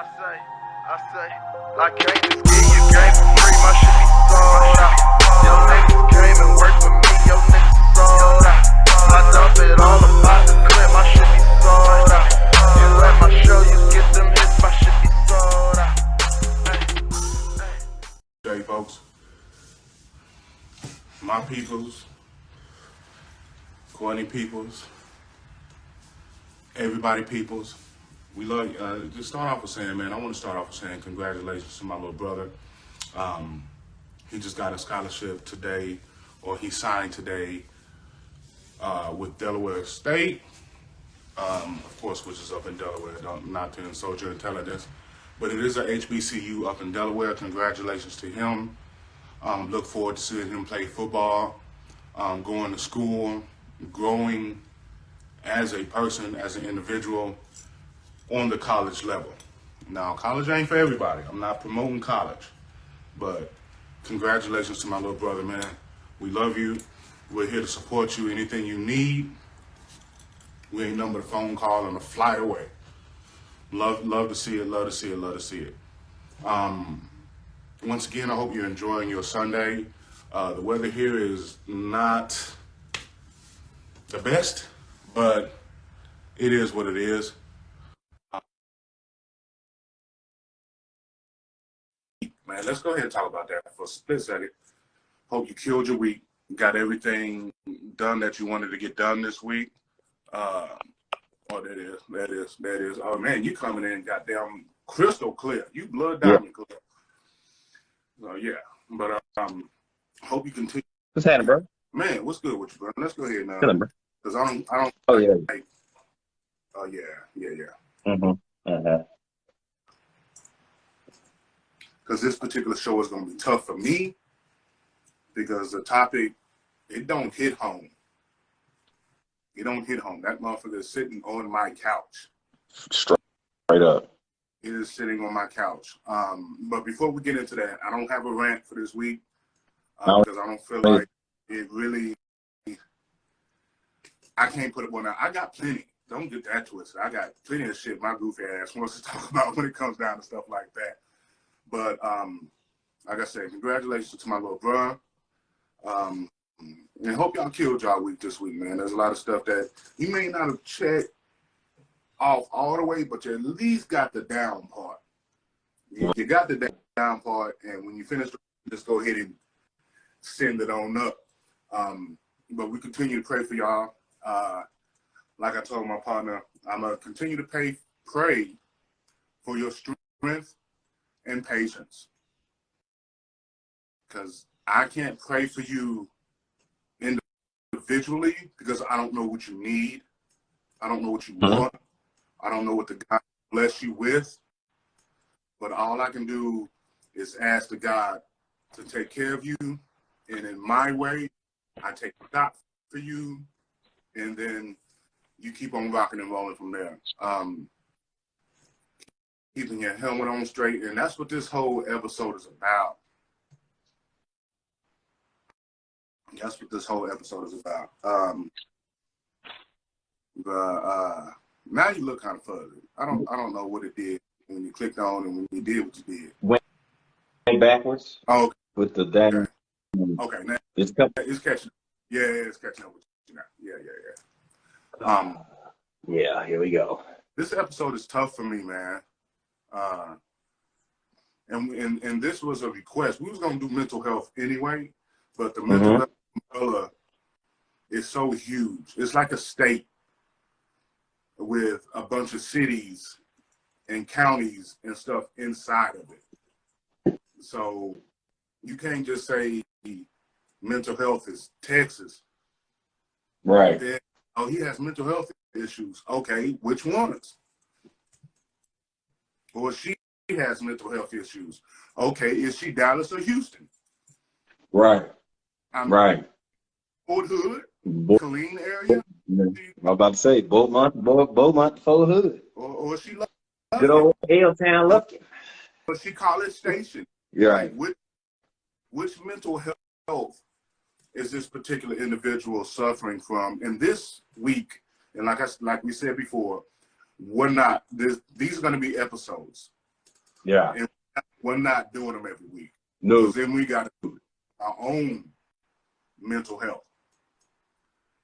I can't just give you game for free, my shit be sold out. Your niggas came and worked for me, your niggas sold out. I dump it all about the clip, my shit be sold out. You at my show, you get them hits, my shit be sold out. Hey folks, my peoples, Courtney peoples, everybody peoples, we love you. Just start off with saying, man, I want to start off with saying congratulations to my little brother. He just got a scholarship today, or he signed today with Delaware State, of course, which is up in Delaware, not to insult your intelligence, but it is a HBCU up in Delaware. Congratulations to him. Look forward to seeing him play football, going to school, growing as a person, as an individual on the college level. Now, college ain't for everybody. I'm not promoting college, but congratulations to my little brother, man. We love you. We're here to support you. Anything you need, we ain't nothing but a phone call and a flight away. Love to see it, love to see it, love to see it. Once again, I hope you're enjoying your Sunday. The weather here is not the best, but it is what it is. Man, let's go ahead and talk about that for a split second. Hope you killed your week, got everything done that you wanted to get done this week. That is. Oh man, you coming in goddamn crystal clear. You blood diamond clear. So yeah, but hope you continue. What's happening, bro? Man, what's good with you, bro? Let's go ahead now. Chilling, bro. Cause I don't. Oh yeah. Oh yeah. Because this particular show is going to be tough for me because the topic, it don't hit home. It don't hit home. That motherfucker is sitting on my couch. Straight up. It is sitting on my couch. But before we get into that, I don't have a rant for this week because I don't feel like it really, I can't put it one out. I got plenty. Don't get that twisted. I got plenty of shit my goofy ass wants to talk about when it comes down to stuff like that. But like I said, congratulations to my little bro. And hope y'all killed y'all week this week, man. There's a lot of stuff that you may not have checked off all the way, but you at least got the down part. You got the down part, and when you finish, just go ahead and send it on up. But we continue to pray for y'all. Like I told my partner, I'm going to continue to pray for your strength and patience, because I can't pray for you individually because I don't know what you need. I don't know what you want. I don't know what the God bless you with. But all I can do is ask the God to take care of you. And in my way, I take a shot for you. And then you keep on rocking and rolling from there. Keeping your helmet on straight, and that's what this whole episode is about. That's what this whole episode is about. Now you look kind of fuzzy. I don't know what it did when you clicked on and when you did what you did. Went backwards. Oh, okay. With the damn. Okay, now it's catching. Yeah, it's catching up with you now. Yeah. Yeah, here we go. This episode is tough for me, man. And this was a request. We was gonna do mental health anyway, but the mental health umbrella is so huge. It's like a state with a bunch of cities and counties and stuff inside of it. So you can't just say mental health is Texas. Right. Then, oh, he has mental health issues. Okay, which ones? Or she has mental health issues. Okay, is she Dallas or Houston? Right. Right. Fort Hood, Killeen area. I'm about to say Beaumont, Fort Hood. Or she good old Helltown Lufkin. Or she College Station. Yeah. Right. Which mental health is this particular individual suffering from? And this week, and like we said before, these are going to be episodes. Yeah. And we're not doing them every week. No. Because then we got to do our own mental health.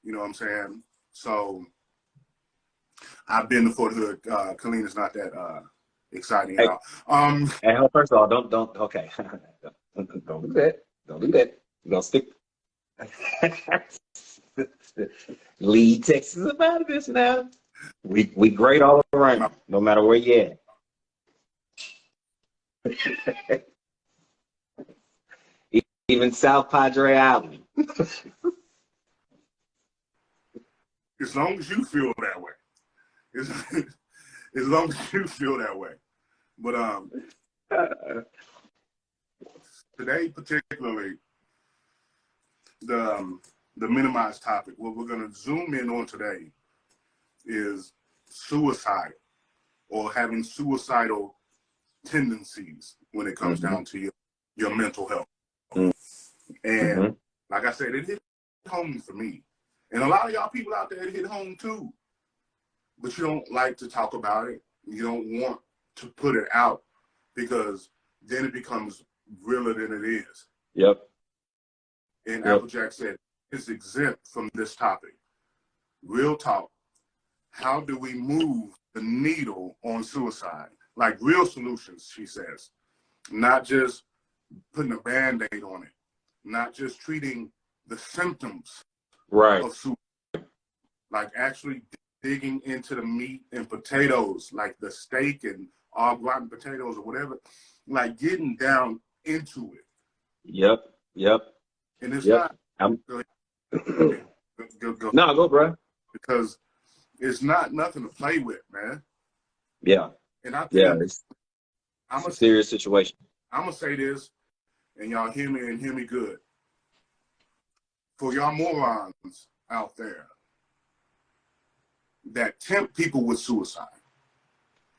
You know what I'm saying? So I've been to Fort Hood. Colleen is not that exciting Hey. at all. Hey, first of all, don't okay. Don't do that. Don't do that. You're gonna stick. Lead Texas about this now. We great all around, no matter where you at. Even South Padre Island. As long as you feel that way. As long as you feel that way. But today particularly, the minimized topic, what we're going to zoom in on today is suicide or having suicidal tendencies when it comes down to your mental health. And like I said, it hit home for me. And a lot of y'all people out there, it hit home too. But you don't like to talk about it. You don't want to put it out because then it becomes realer than it is. Yep. And Applejack said, it's exempt from this topic. Real talk. How do we move the needle on suicide? Like real solutions, she says. Not just putting a Band-Aid on it. Not just treating the symptoms of suicide. Like actually digging into the meat and potatoes, like the steak and all rotten potatoes or whatever. Like getting down into it. Yep. And it's not. Go ahead. Go. No, go, bro. Because it's not nothing to play with, man. Yeah. And I think it's a serious situation. I'm gonna say this, and y'all hear me and hear me good. For y'all morons out there that tempt people with suicide.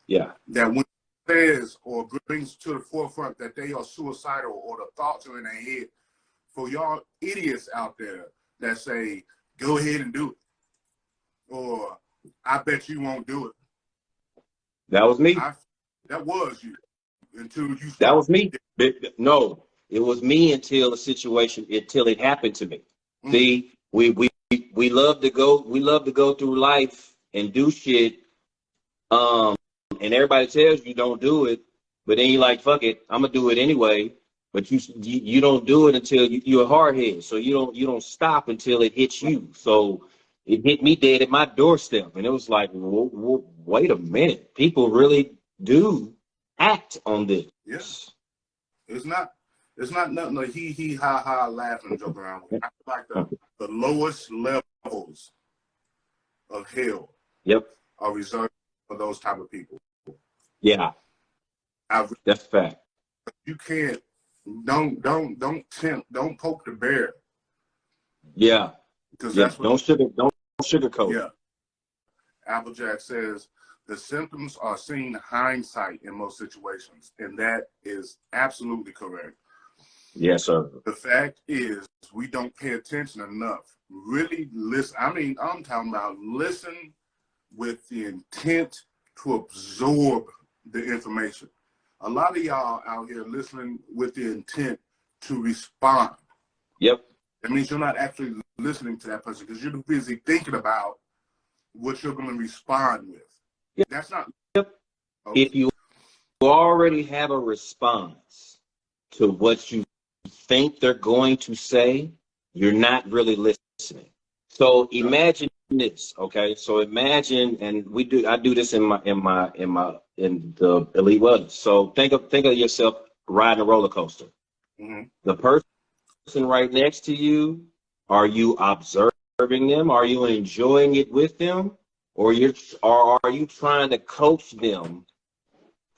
Yeah. That when it says or brings to the forefront that they are suicidal or the thoughts are in their head, for y'all idiots out there that say, go ahead and do it. Or I bet you won't do it. That was me. That was you until you started. That was me. No, it was me until it happened to me. See, we love to go through life and do shit. And everybody tells you don't do it, but then you're like, fuck it, I'm gonna do it anyway. But you don't do it until you're a hardhead. So you don't stop until it hits you. So it hit me dead at my doorstep, and it was like, whoa, wait a minute, people really do act on this. Yes, it's not nothing like he ha ha laugh and joke around with. I feel like the lowest levels of hell. Yep. Are reserved for those type of people. Yeah, that's a fact. You can't. Don't tempt. Don't poke the bear. Yeah. Because that's what. Don't sugarcoat. Yeah. Applejack says the symptoms are seen hindsight in most situations, and that is absolutely correct. Yes, sir. The fact is, we don't pay attention enough. Really listen. I mean, I'm talking about listen with the intent to absorb the information. A lot of y'all out here listening with the intent to respond. Yep. That means you're not actually listening to that person because you're busy thinking about what you're going to respond with. Yep. That's not. Yep. Okay. If you already have a response to what you think they're going to say, you're not really listening. So imagine this, okay? So imagine, and I do this in the Elite Wellness. So think of yourself riding a roller coaster. Mm-hmm. The person right next to you, are you observing them? Are you enjoying it with them? Or are you trying to coach them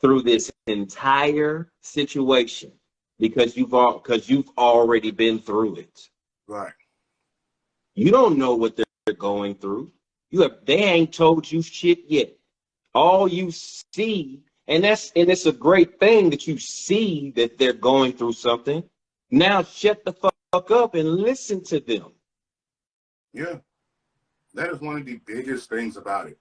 through this entire situation because you've already been through it? Right. You don't know what they're going through. They ain't told you shit yet. All you see, and it's a great thing that you see that they're going through something. Now shut the fuck up and listen to them. Yeah. That is one of the biggest things about it.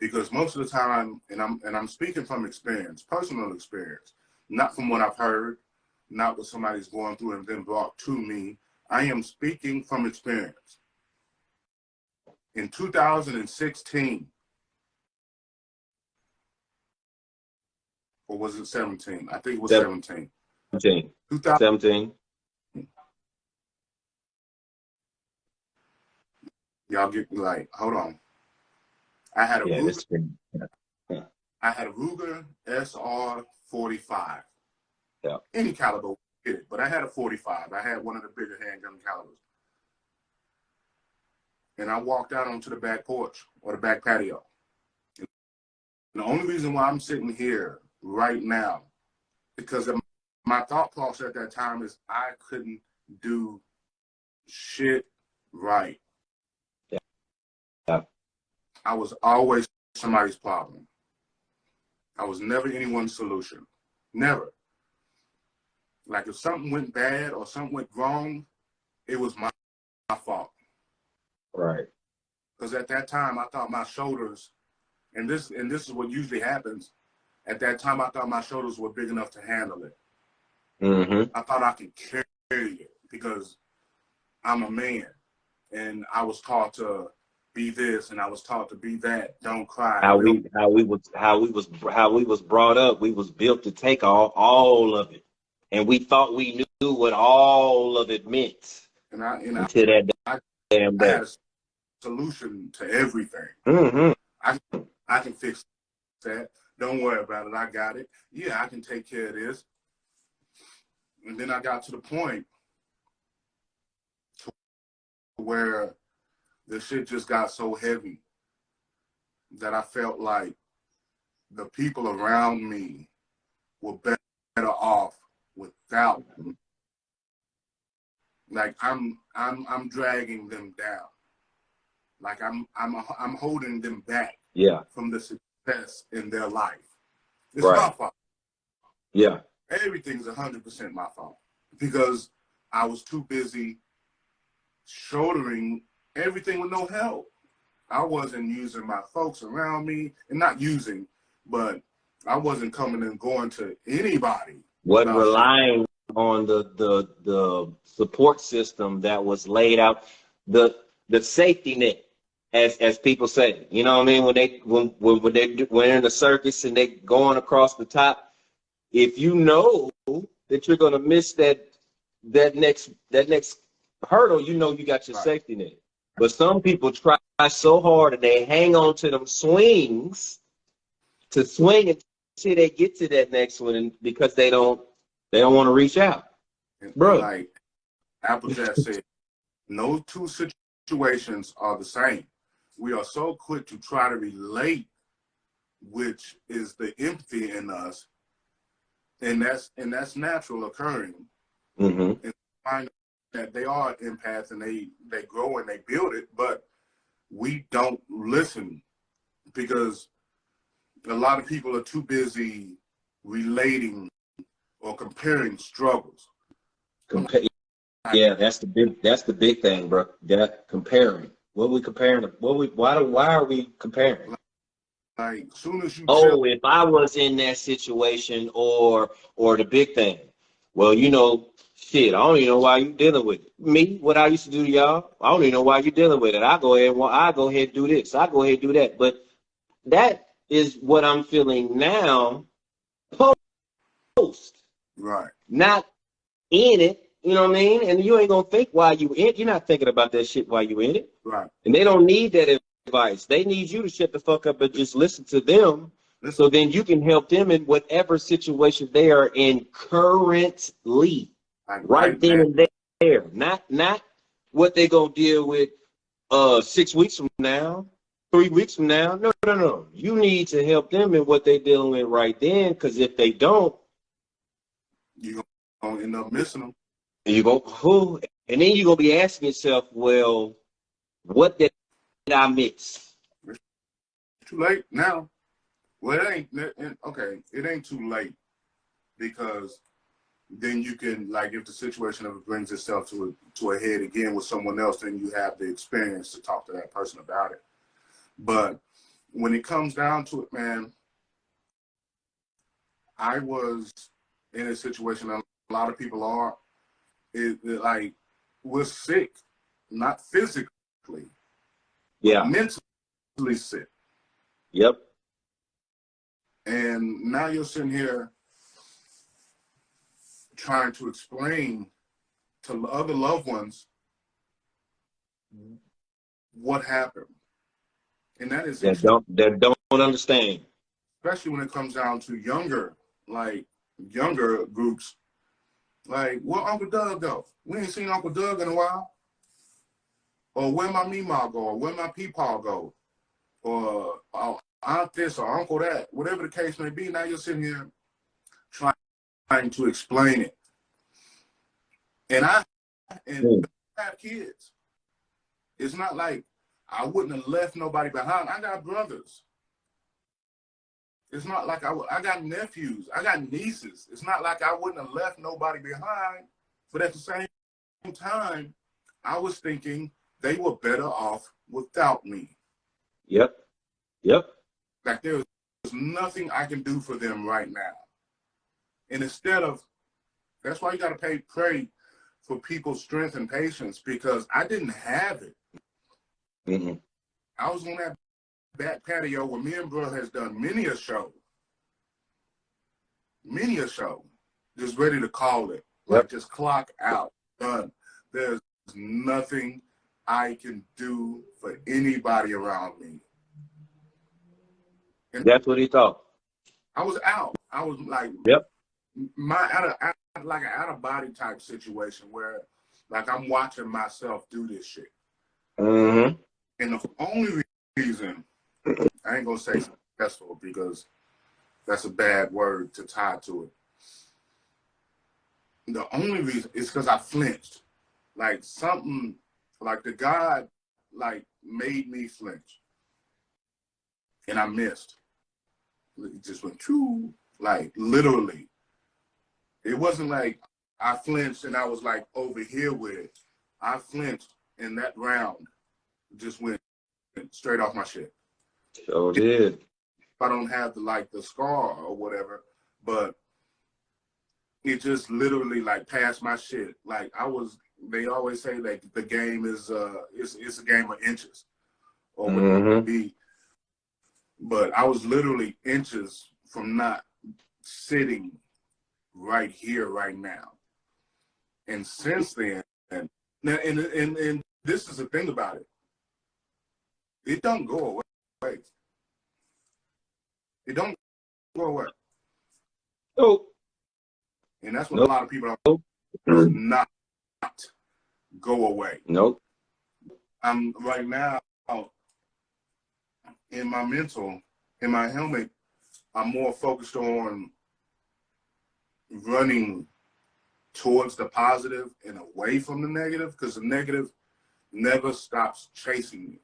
because most of the time, and I'm speaking from experience, personal experience, not from what I've heard, not what somebody's going through and then brought to me. I am speaking from experience. In 2016, or was it 17? I think it was 17. 17. Y'all get me like, hold on. I had a Yeah, Ruger, I had a Ruger SR 45. Yeah. Any caliber, but I had a 45. I had one of the bigger handgun calibers. And I walked out onto the back porch or the back patio. And the only reason why I'm sitting here right now, because my thought process at that time is I couldn't do shit right. Yeah. I was always somebody's problem. I was never anyone's solution. Never. Like if something went bad or something went wrong, it was my fault. Right. Because at that time I thought my shoulders, and this is what usually happens, at that time I thought my shoulders were big enough to handle it. Mm-hmm. I thought I could carry it because I'm a man and I was taught to be this and I was taught to be that. Don't cry. How we was brought up, we was built to take all of it. And we thought we knew what all of it meant. Until that damn I day. had a solution to everything. Mm-hmm. I can fix that. Don't worry about it. I got it. Yeah, I can take care of this. And then I got to the point where the shit just got so heavy that I felt like the people around me were better off without me. Like I'm dragging them down. Like I'm holding them back. Yeah. From the success in their life. It's Right. my fault. Yeah. Everything's 100% my fault because I was too busy shouldering everything with no help. I wasn't using my folks around me, and not using, but I wasn't coming and going to anybody. Wasn't relying on the support system that was laid out, the safety net, as people say. You know what I mean? When they're in the circus and they going across the top, if you know that you're gonna miss that next hurdle, you know you got your safety net. But some people try so hard and they hang on to them swings to swing until they get to that next one, and because they don't want to reach out. Bro, like Applejack said, no two situations are the same. We are so quick to try to relate, which is the empathy in us, and that's natural occurring. Mm-hmm. And find that they are empaths and they grow and they build it, but we don't listen because a lot of people are too busy relating or comparing struggles. Yeah, that's the big thing, bro. That comparing. What we comparing? Why are we comparing? Like, soon as you if I was in that situation, or the big thing. Well, shit, I don't even know why you dealing with it. Me, what I used to do to y'all, I don't even know why you dealing with it. I go ahead and do this. I go ahead and do that. But that is what I'm feeling now. Post. Right. Not in it. You know what I mean? And you ain't gonna think why you in it. You're not thinking about that shit while you in it. Right. And they don't need that advice. They need you to shut the fuck up and just listen to them. So then you can help them in whatever situation they are in currently. Like right then and there. Not what they gonna deal with 6 weeks from now, 3 weeks from now. No. You need to help them in what they're dealing with right then, because if they don't, you're gonna end up missing them. You go, who? And then you're going to be asking yourself, well, what did I miss? It's too late now. Well, it ain't too late, because then you can, like, if the situation ever brings itself to a head again with someone else, then you have the experience to talk to that person about it. But when it comes down to it, man, I was in a situation that a lot of people are. Like, we're sick, not physically, Yeah. mentally sick. Yep. And now you're sitting here trying to explain to other loved ones what happened. And that is That don't understand. especially when it comes down to younger groups. Like, where Uncle Doug go? We ain't seen Uncle Doug in a while. Or where my Meemaw go? Or where my Peepaw go? Or Aunt this or Uncle that. Whatever the case may be, now you're sitting here trying to explain it. And I have kids. It's not like I wouldn't have left nobody behind. I got brothers. It's not like I got nephews. I got nieces. It's not like I wouldn't have left nobody behind. But at the same time, I was thinking they were better off without me. Yep. Yep. Like, there's nothing I can do for them right now. And instead of, that's why you got to pray for people's strength and patience, because I didn't have it. Mm-hmm. I was on that back patio where me and bro has done many a show, just ready to call it. Like, just clock out, done. There's nothing I can do for anybody around me. And that's what he thought. I was out. I was like, yep, like an out of body type situation where, like, I'm watching myself do this shit. Mm-hmm. And the only reason, I ain't gonna say successful because that's a bad word to tie to it. The only reason is because I flinched. Like, something, like the God, like, made me flinch. And I missed. It just went true, like, literally. It wasn't like I flinched and I was like over here with it. I flinched and that round just went straight off my shit. So did. I don't have the scar or whatever, but it just literally like passed my shit. Like, they always say that the game is it's a game of inches or whatever it be. But I was literally inches from not sitting right here, right now. And since then, and this is the thing about it. It don't go away. It don't go away. Nope. And that's what a lot of people don't not go away. Nope. I'm right now in my mental, in my helmet, I'm more focused on running towards the positive and away from the negative, because the negative never stops chasing me.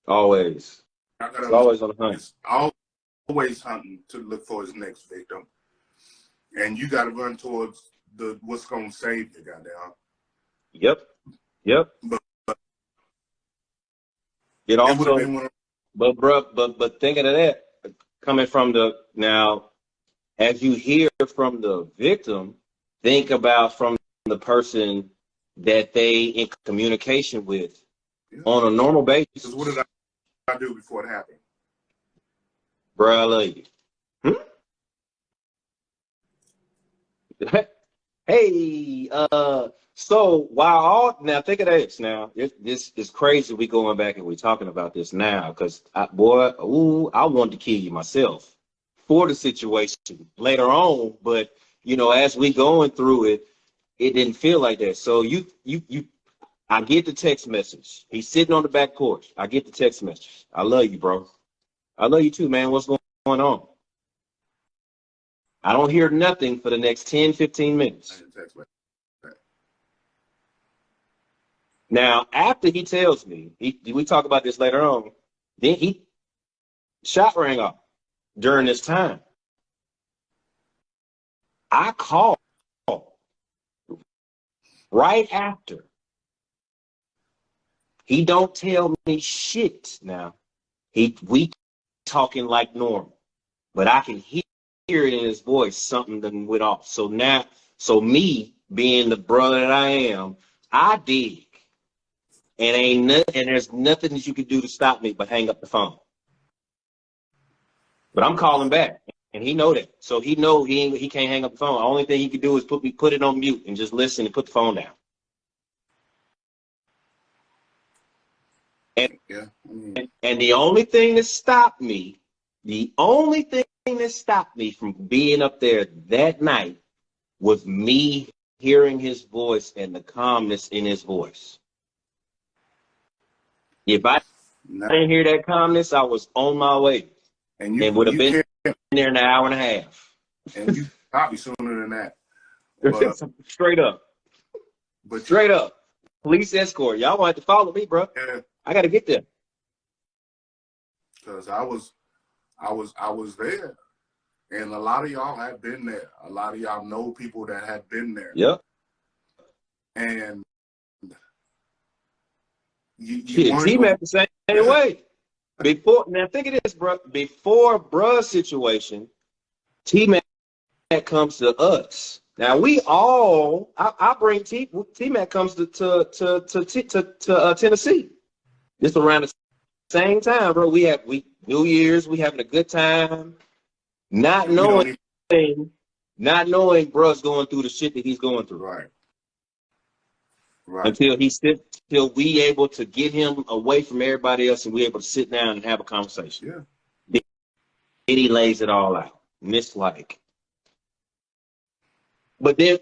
Always. It's always on the hunt. It's always hunting to look for his next victim. And you got to run towards what's going to save you, goddamn. Yep. But it also, but thinking of that, coming from now, as you hear from the victim, think about from the person that they in communication with on a normal basis. Because what did I do before it happened? Bro, I love you. Hey, so now think of this. Now this is crazy. We going back and we talking about this now, because I wanted to kill you myself for the situation later on, but as we going through it, it didn't feel like that. So I get the text message. He's sitting on the back porch. I get the text message. I love you, bro. I love you too, man. What's going on? I don't hear nothing for the next 10, 15 minutes. Now, after he tells me, we talk about this later on, then shot rang off during this time. I called right after. He don't tell me shit now. We talking like normal, but I can hear it in his voice, something done went off. So now, so me being the brother that I am, I dig. And there's nothing that you can do to stop me but hang up the phone. But I'm calling back, and he know that. So he know he can't hang up the phone. The only thing he can do is put it on mute and just listen and put the phone down. And Yeah. and the only thing that stopped me from being up there that night was me hearing his voice and the calmness in his voice. If I didn't hear that calmness, I was on my way. And it would have been there in an hour and a half. And you probably sooner than that. But, straight up. Police escort. Y'all want to follow me, bro. Yeah. I got to get there. Because I was there. And a lot of y'all have been there. A lot of y'all know people that have been there. Yep. And T-Mac the same way. Now think of this, bro. Before bruh's situation, T-Mac comes to us. Now we all, I bring T-Mac comes to Tennessee. Just around the same time, bro. We New Year's, we having a good time, not knowing bruh's going through the shit that he's going through. Right. Until we able to get him away from everybody else and we able to sit down and have a conversation. Yeah. Then he lays it all out. Mislike. But then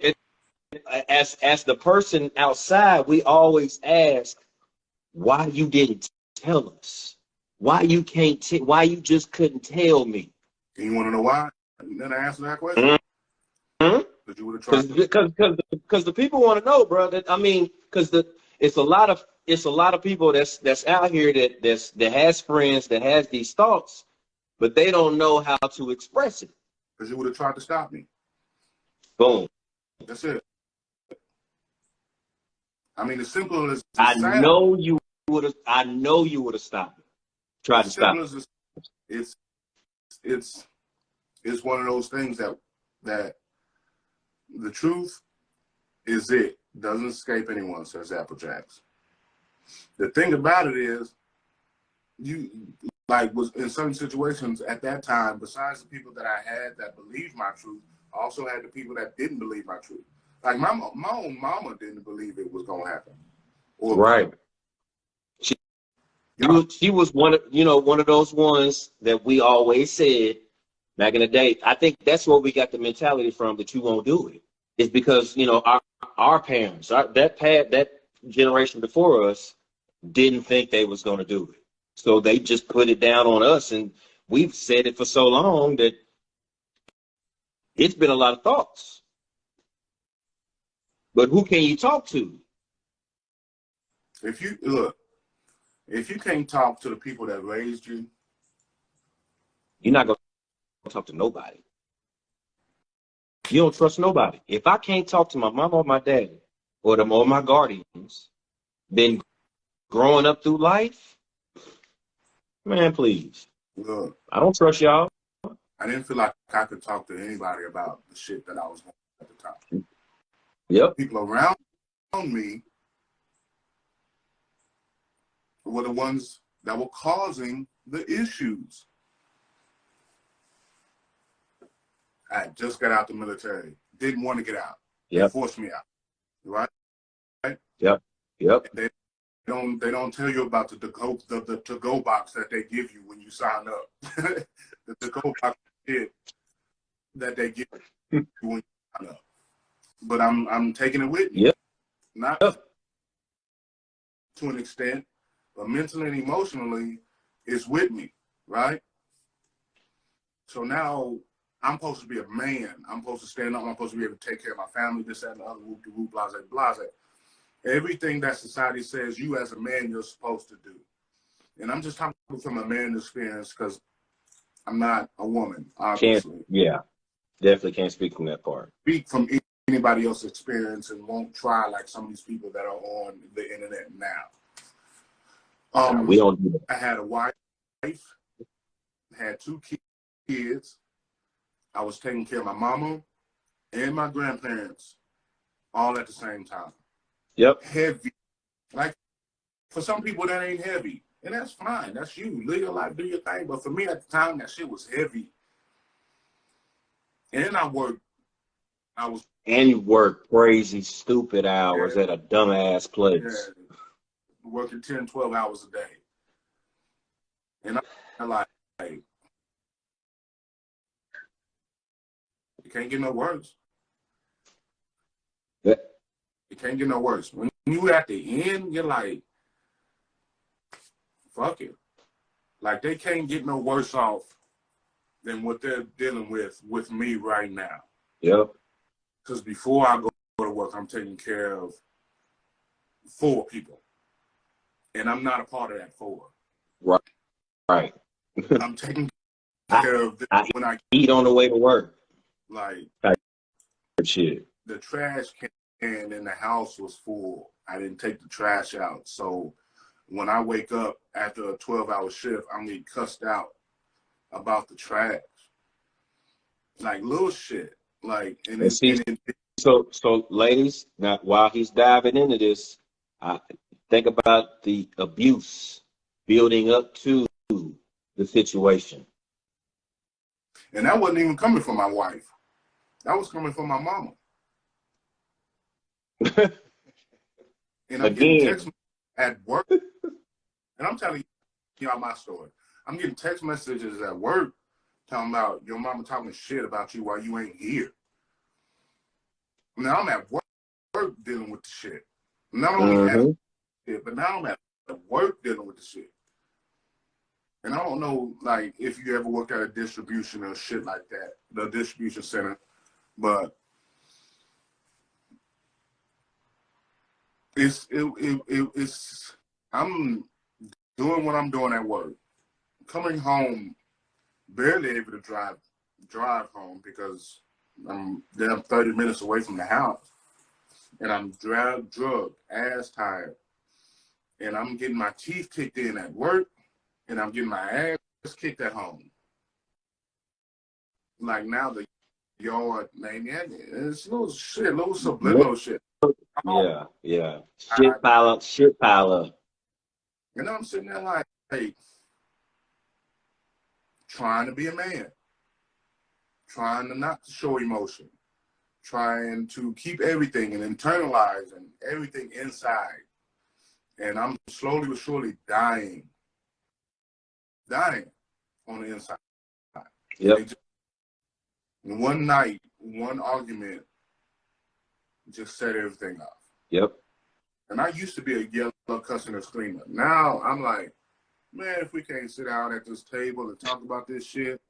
as the person outside, we always ask, why you didn't tell us? Why you just couldn't tell me? And you want to know why? Then I answer that question. Mm-hmm. Because the people want to know, bro. Because it's a lot of people that's out here that has friends that has these thoughts, but they don't know how to express it. Because you would have tried to stop me. Boom. That's it. I mean, as simple as I know you would have stopped me. Tried to stop me. It's one of those things that the truth is it doesn't escape anyone, says Applejacks. The thing about it is, was in certain situations at that time, besides the people that I had that believed my truth, I also had the people that didn't believe my truth. Like my own mama didn't believe it was gonna happen. Right. She was one of those ones that we always said back in the day. I think that's where we got the mentality from that you won't do it. It's because our parents, that generation before us, didn't think they was going to do it, so they just put it down on us, and we've said it for so long that it's been a lot of thoughts. But who can you talk to? If you can't talk to the people that raised you, you're not going to talk to nobody. You don't trust nobody. If I can't talk to my mom or my dad or my guardians, then growing up through life, man, please. Look, I don't trust y'all. I didn't feel like I could talk to anybody about the shit that I was going at the time. Yep. People around me were the ones that were causing the issues. I just got out the military. Didn't want to get out. Yep. They forced me out. Right? Yep. They don't tell you about the to-go box that they give you when you sign up. The to-go box that they give you when you sign up. But I'm taking it with me. Yep. Not to an extent, but mentally and emotionally, it's with me, right? So now I'm supposed to be a man. I'm supposed to stand up. I'm supposed to be able to take care of my family, this, that, and the other, whoop-de-whoop, blase, blase. Everything that society says you as a man you're supposed to do. And I'm just talking from a man's experience because I'm not a woman, obviously. Definitely can't speak from that part. Speak from anybody else's experience and won't try like some of these people that are on the internet now. We don't do that. I had a wife had 2 kids. I was taking care of my mama and my grandparents all at the same time. Yep. Heavy. Like, for some people, that ain't heavy. And that's fine. That's you. Live your life, do your thing. But for me at the time, that shit was heavy. And I worked. And you work crazy, stupid hours at a dumbass place. Working 10, 12 hours a day. And I'm like, hey, it can't get no worse. Yeah. It can't get no worse. When you at the end, you're like, fuck it. Like, they can't get no worse off than what they're dealing with me right now. Yep. Because before I go to work, I'm taking care of 4 people. And I'm not a part of that 4. Right. I'm taking care of them when I eat on the way to work. Like, shit. The trash can in the house was full. I didn't take the trash out. So when I wake up after a 12-hour shift, I'm getting cussed out about the trash. Like, little shit. Like, so ladies, now while he's diving into this, think about the abuse building up to the situation. And that wasn't even coming from my wife. That was coming from my mama. And I'm getting text at work. And I'm telling y'all my story. I'm getting text messages at work talking about your mama talking shit about you while you ain't here. Now I'm at work dealing with the shit. Not only at shit, but now I'm at work dealing with the shit. And I don't know, like, if you ever worked at a distribution or shit like that, the distribution center, but it's I'm doing what I'm doing at work. Coming home, barely able to drive home because I'm damn 30 minutes away from the house. And I'm drugged, ass tired. And I'm getting my teeth kicked in at work. And I'm getting my ass kicked at home. Like, now the yard, man, it's little shit, little subliminal shit. Yeah. Shit pile up. And I'm sitting there like, hey, trying to be a man. Trying to not show emotion. Trying to keep everything and internalize and everything inside. And I'm slowly but surely dying on the inside. Yep. And one night, one argument just set everything off. Yep. And I used to be a yellow, cussing and screamer. Now I'm like, man, if we can't sit down at this table and talk about this shit,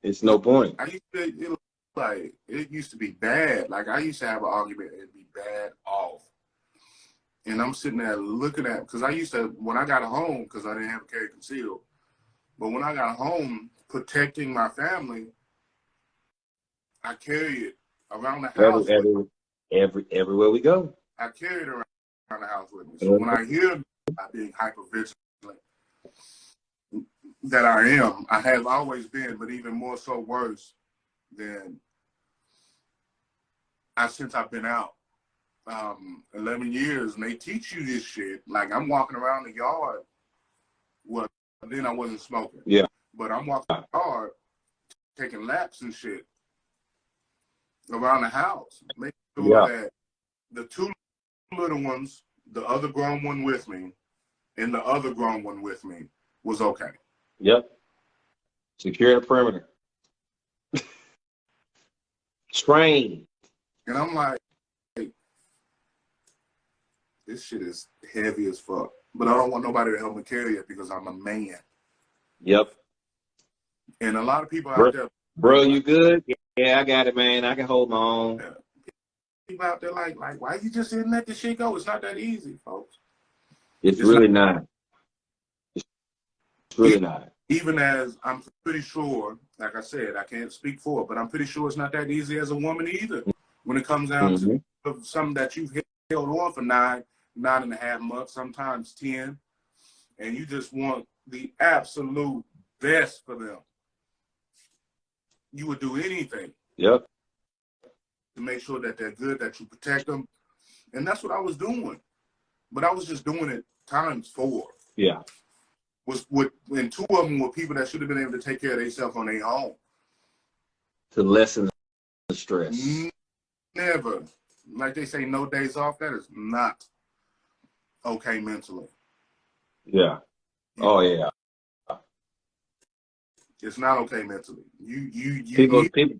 it's no point. It used to be bad. Like, I used to have an argument and it'd be bad off. And I'm sitting there looking at, because I used to, when I got home, because I didn't have a carry concealed, but when I got home, protecting my family, I carry it around the house. Everywhere we go. I carry it around the house with me. So when I hear about being hypervigilant, that I have always been, but even more so worse than since I've been out. 11 years, and they teach you this shit. Like, I'm walking around the yard. Well, then I wasn't smoking. Yeah. But I'm walking the yard, taking laps and shit around the house. Making sure that the 2 little ones, the other grown one with me, and the other grown one with me was okay. Yep. Secure the perimeter. Train. And I'm like, this shit is heavy as fuck. But I don't want nobody to help me carry it because I'm a man. Yep. And a lot of people out there. Bro, you good? Yeah, I got it, man. I can hold my own. Yeah. People out there like, why you just didn't let this shit go? It's not that easy, folks. It's really not. It's really not. Even as I'm pretty sure, like I said, I can't speak for it, but I'm pretty sure it's not that easy as a woman either. When it comes down to something that you've held on for 9.5 months, sometimes 10, and you just want the absolute best for them. You would do anything Yep. to make sure that they're good, that you protect them. And that's what I was doing. But I was just doing it times 4. Yeah. And 2 of them were people that should have been able to take care of themselves on their own. To lessen the stress. Never. Like they say, no days off. That is not okay mentally. Yeah. Oh yeah. It's not okay mentally.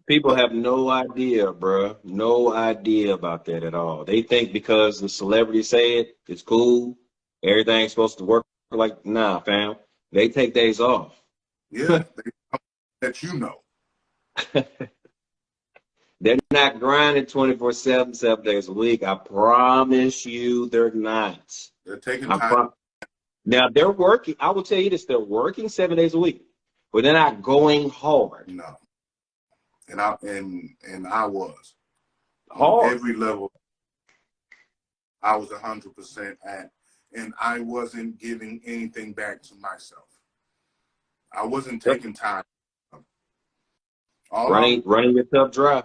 People have no idea, bruh. No idea about that at all. They think because the celebrities say it, it's cool. Everything's supposed to work like, nah, fam. They take days off. Yeah, that you know. They're not grinding 24/7, 7 days a week. I promise you they're not. They're taking time. Now they're working. I will tell you this, they're working 7 days a week, but they're not going hard. No. And I was. Hard. On every level, I was 100% at, and I wasn't giving anything back to myself. I wasn't taking time. Running your cup dry.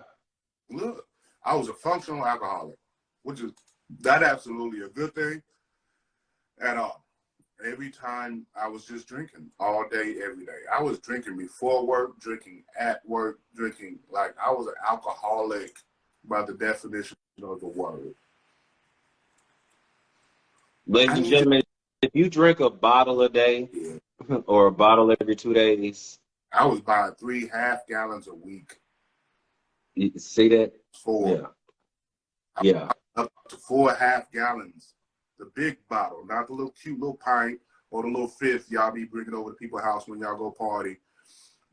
Look, I was a functional alcoholic, which is not absolutely a good thing at all. Every time I was just drinking all day, every day. I was drinking before work, drinking at work, drinking like I was an alcoholic by the definition of the word. Ladies and gentlemen, if you drink a bottle a day or a bottle every 2 days, I was buying 3 half-gallons a week. you see that? 4. Yeah. Up to 4 half-gallons. The big bottle, not the little cute little pint or the little fifth y'all be bringing over to people's house when y'all go party.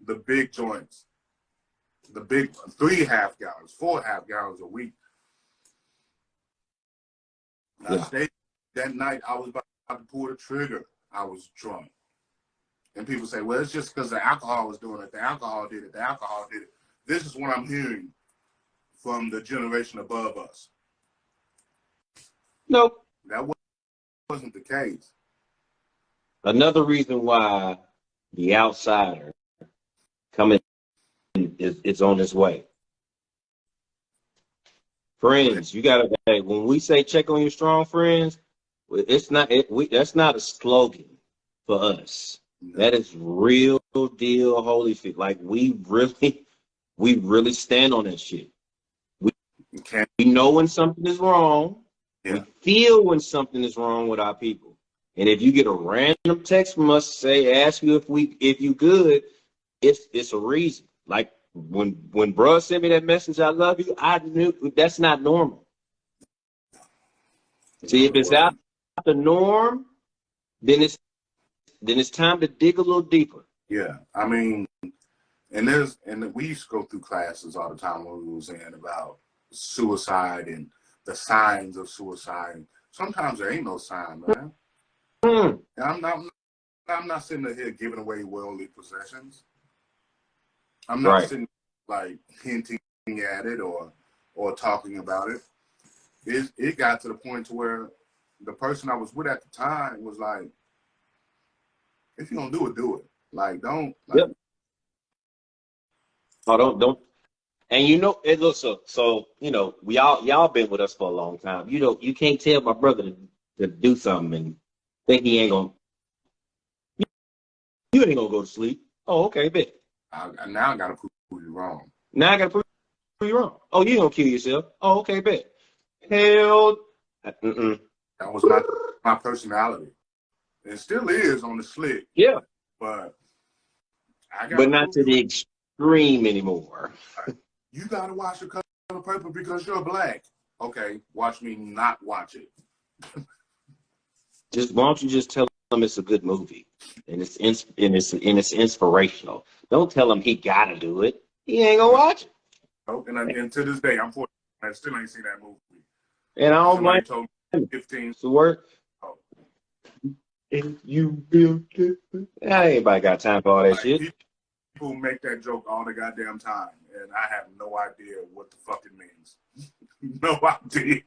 The big joints. The big 3 half-gallons, 4 half-gallons a week. Yeah. I stayed that night. I was about to pull the trigger. I was drunk. And people say, well, it's just because the alcohol was doing it. The alcohol did it. The alcohol did it. This is what I'm hearing from the generation above us. Nope. That wasn't the case. Another reason why the outsider coming is on his way. Friends, you gotta. Hey, when we say check on your strong friends, it's not. That's not a slogan for us. That is real deal, Holyfield. Like we really stand on that shit. We know when something is wrong. Yeah. We feel when something is wrong with our people. And if you get a random text from us, ask you if you good, it's a reason. Like when bruh sent me that message, I love you, I knew that's not normal. See, if it's out the norm, then it's time to dig a little deeper. Yeah, I mean, and we used to go through classes all the time when we was in about suicide and the signs of suicide. Sometimes there ain't no sign, man. I'm not sitting here giving away worldly possessions. I'm not sitting like hinting at it or talking about it. It got to the point to where the person I was with at the time was like, if you're gonna do it, do it. Like, don't. Like, yep. Oh, don't. And you know, it looks so. You know, y'all been with us for a long time. You know, you can't tell my brother to do something and think he ain't gonna. You ain't gonna go to sleep. Oh, okay, bet. Now I gotta prove you wrong. Now I gotta prove you wrong. Oh, you gonna kill yourself? Oh, okay, bet. Hell. That was my personality. It still is on the slick. Yeah. But not to the extreme anymore. You gotta watch The Color Purple because you're black. Okay, watch me not watch it. Why don't you just tell him it's a good movie and it's inspirational? Don't tell him he gotta do it. He ain't gonna watch it. Oh, and to this day, I'm 40. I still ain't seen that movie. And I don't like 15 to work. Oh. If you build it, anybody got time for all that shit. People make that joke all the goddamn time, and I have no idea what the fuck it means. No idea.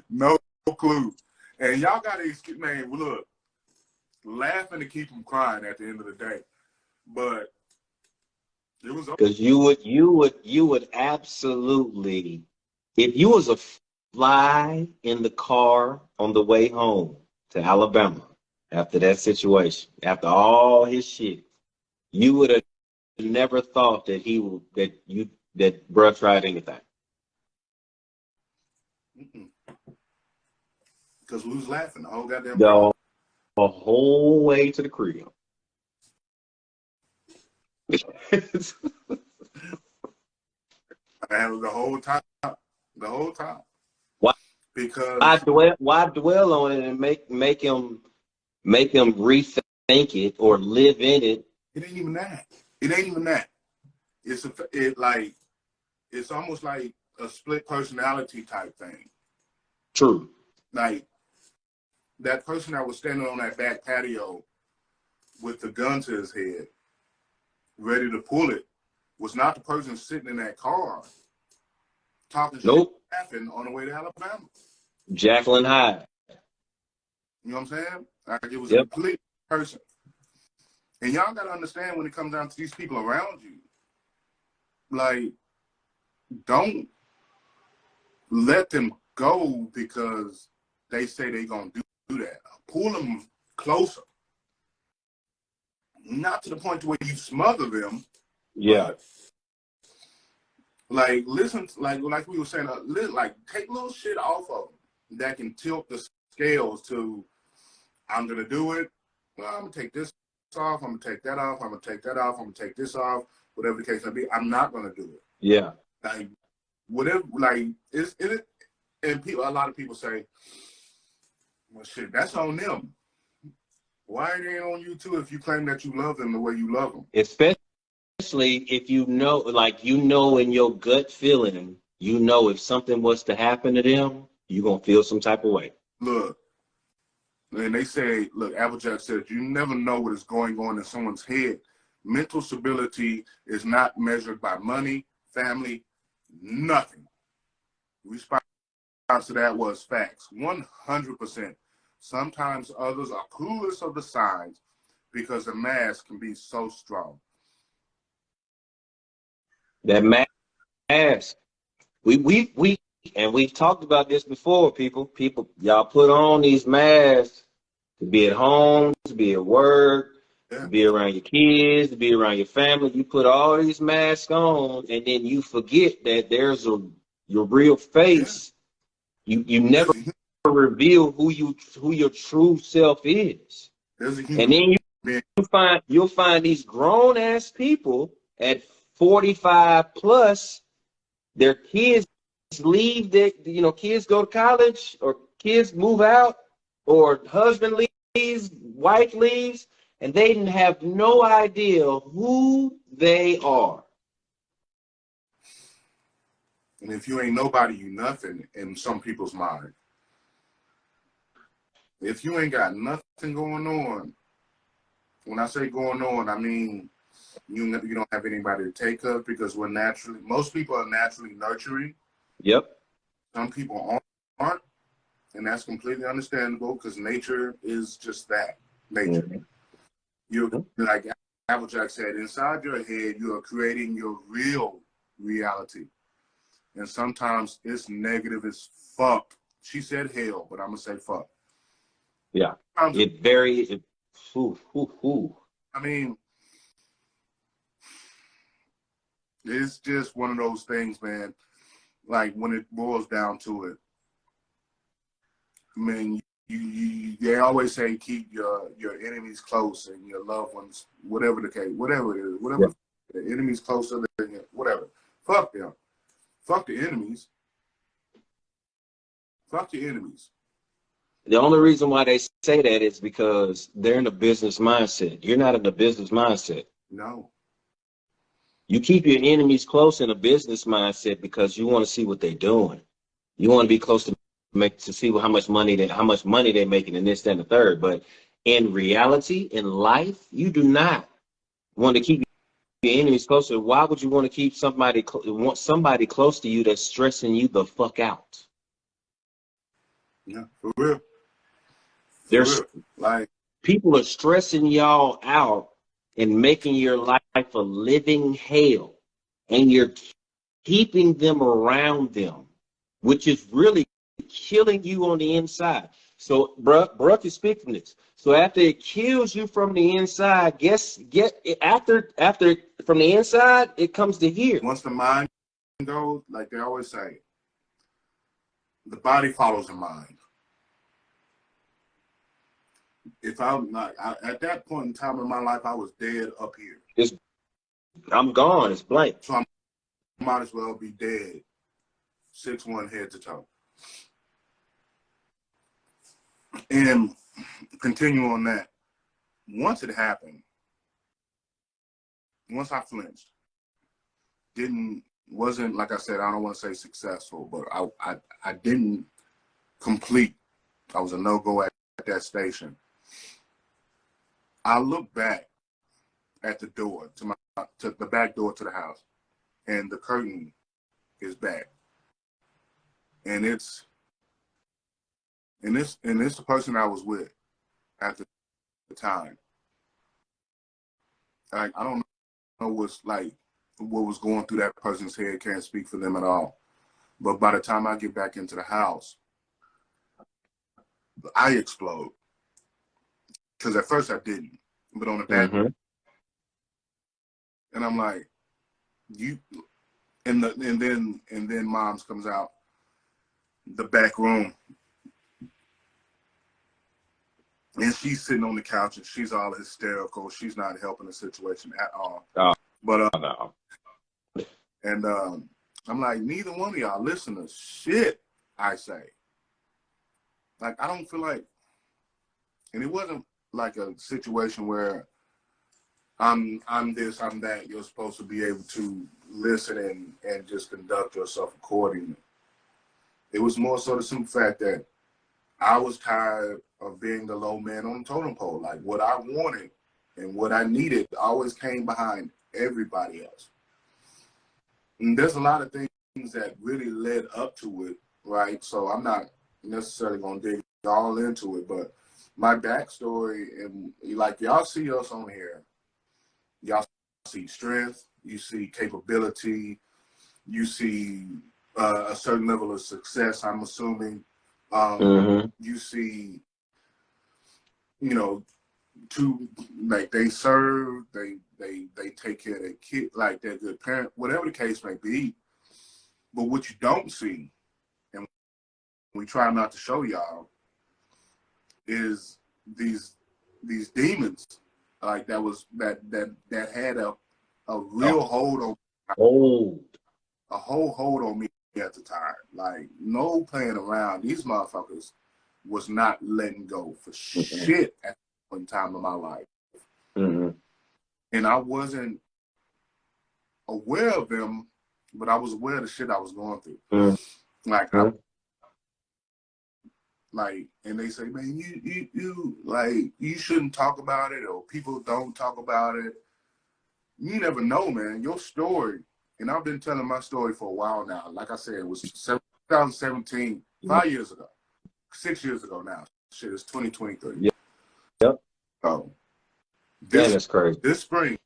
No clue. And y'all gotta excuse, man. Look, laughing to keep from crying at the end of the day. But it was Because you would absolutely, if you was a fly in the car on the way home to Alabama after that situation, after all his shit, you would have never thought that that bruh tried anything. because we was laughing the whole goddamn The whole way to the crib. and the whole time. Why Because why dwell on it and make him rethink it or live in it? it ain't even that. It ain't even that. It's it's almost like a split personality type thing. True. Like that person that was standing on that back patio with the gun to his head, ready to pull it, was not the person sitting in that car talking Nope. shit, laughing on the way to Alabama. Jacqueline Hyde. You know what I'm saying? Like it was Yep. a complete person. And y'all gotta understand when it comes down to these people around you, like, don't let them go because they say they gonna do that. Pull them closer. Not to the point to where you smother them. Yeah. But, like, listen, like we were saying, like, take little shit off of them that can tilt the scales to, I'm gonna do it. Well, I'm gonna take this off. I'm gonna take that off. I'm gonna take that off. I'm gonna take this off. Whatever the case may be, I'm not gonna do it. Yeah. Like, whatever. Like, it's in it. And a lot of people say, "Well, shit, that's on them. Why ain't it on you too if you claim that you love them the way you love them?" Especially if you know, like, in your gut feeling, if something was to happen to them, you're going to feel some type of way. Look, and they say, look, Applejack says, you never know what is going on in someone's head. Mental stability is not measured by money, family, nothing. Response to that was facts, 100%. Sometimes others are clueless of the signs because the mask can be so strong. That mask. We've talked about this before, people. Y'all put on these masks to be at home, to be at work, to be around your kids, to be around your family. You put all these masks on, and then you forget that there's your real face. You never reveal who your true self is. And then you'll find these grown ass people at 45 plus, their kids leave, kids go to college, or kids move out, or husband leaves, wife leaves, and they didn't have no idea who they are. And if you ain't nobody, you nothing in some people's mind. If you ain't got nothing going on, when I say going on, I mean you don't have anybody to take of, because most people are naturally nurturing. Yep. Some people aren't, and that's completely understandable because nature is just that, nature. Mm-hmm. You're, like Applejack said, inside your head, you are creating your real reality. And sometimes it's negative as fuck. She said hell, but I'm going to say fuck. Yeah. I mean, it's just one of those things, man. Like, when it boils down to it, I mean, they always say keep your enemies close and your loved ones, whatever the case, whatever it is, the enemies closer than whatever. Fuck them. Fuck the enemies. Fuck the enemies. The only reason why they say that is because they're in a business mindset. You're not in a business mindset. No. You keep your enemies close in a business mindset because you want to see what they're doing. You want to be close to see how much money they're making and this, that, and the third. But in reality, in life, you do not want to keep your enemies closer. Why would you want to keep somebody close to you that's stressing you the fuck out? Yeah, for real. There's like People are stressing y'all out and making your life a living hell, and you're keeping them around them, which is really killing you on the inside. So, bruh can speak from this. So after it kills you from the inside, after from the inside, it comes to here. Once the mind goes, like they always say, the body follows the mind. If I'm not at that point in time in my life, I was dead up here. I'm gone. It's blank. So I might as well be dead, 6'1" head to toe. And continue on that. Once it happened, once I flinched, wasn't like I said, I don't want to say successful, but I didn't complete. I was a no-go at that station. I look back at the door to the back door to the house, and the curtain is back, and it's the person I was with at the time. Like, I don't know what was going through that person's head. Can't speak for them at all. But by the time I get back into the house, I explode. Because at first I didn't, but on the back, and I'm like, and then Moms comes out the back room, and she's sitting on the couch and she's all hysterical. She's not helping the situation at all. But and I'm like, neither one of y'all listen to shit I say. Like, I don't feel like, and it wasn't like a situation where I'm this, I'm that. You're supposed to be able to listen and just conduct yourself accordingly. It was more so the simple fact that I was tired of being the low man on the totem pole. Like, what I wanted and what I needed always came behind everybody else. And there's a lot of things that really led up to it, right? So I'm not necessarily going to dig all into it, but my backstory, and like, y'all see us on here, y'all see strength, you see capability, you see a certain level of success, I'm assuming. You see, like, they serve, they take care of their kid, like they're good parent, whatever the case may be. But what you don't see, and we try not to show y'all, is these demons, like that had a real hold on a whole hold on me at the time. Like, no playing around. These motherfuckers was not letting go for shit at one time in my life. And I wasn't aware of them, but I was aware of the shit I was going through. Like, and they say, man, you shouldn't talk about it, or people don't talk about it. You never know, man. Your story, and I've been telling my story for a while now. Like I said, it was 2017, 5 years ago, 6 years ago now. Shit, it's 2023. Yep. So, that's crazy. This spring,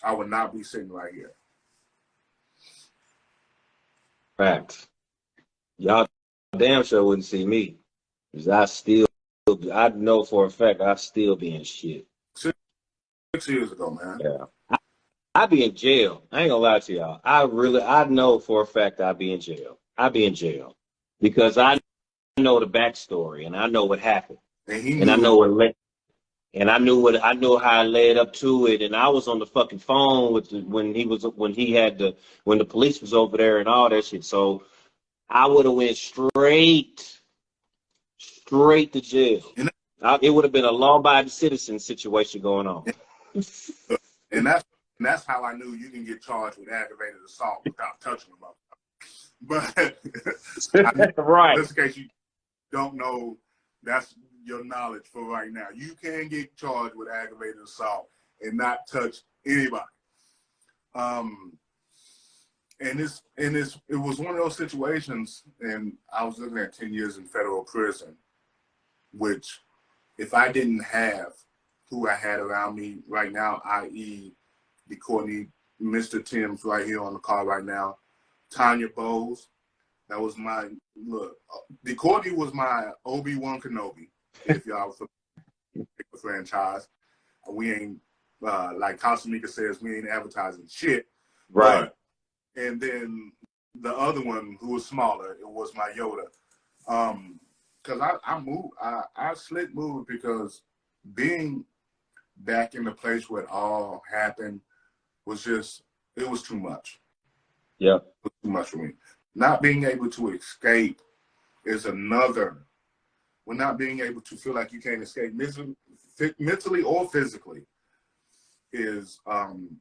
I would not be sitting right here. Facts. Y'all damn sure wouldn't see me. Because I know for a fact I still be in shit. 6 years ago, man. Yeah. I'd be in jail. I ain't gonna lie to y'all. I know for a fact I'd be in jail. I'd be in jail. Because I know the backstory, and I know what happened. And I know what led. And I knew how I led up to it, and I was on the fucking phone when the police was over there and all that shit. So I would have went straight to jail. It would have been a law-abiding citizen situation going on. And that's how I knew you can get charged with aggravated assault without touching them. But right. Just in case you don't know, that's your knowledge for right now. You can get charged with aggravated assault and not touch anybody. And it was one of those situations, and I was looking at 10 years in federal prison, which if I didn't have who I had around me right now, i.e. the Courtney, Mr. Tim's right here on the call right now, Tanya Bowles, that was my, look, the Courtney was my Obi-Wan Kenobi, if y'all familiar with the franchise. We ain't, like Casamika says, we ain't advertising shit. Right. But, and then the other one who was smaller, it was my Yoda. Because I slick moved because being back in the place where it all happened was just, it was too much. Yeah. It was too much for me. Not being able to escape is another. We're not being able to feel like you can't escape mentally or physically is,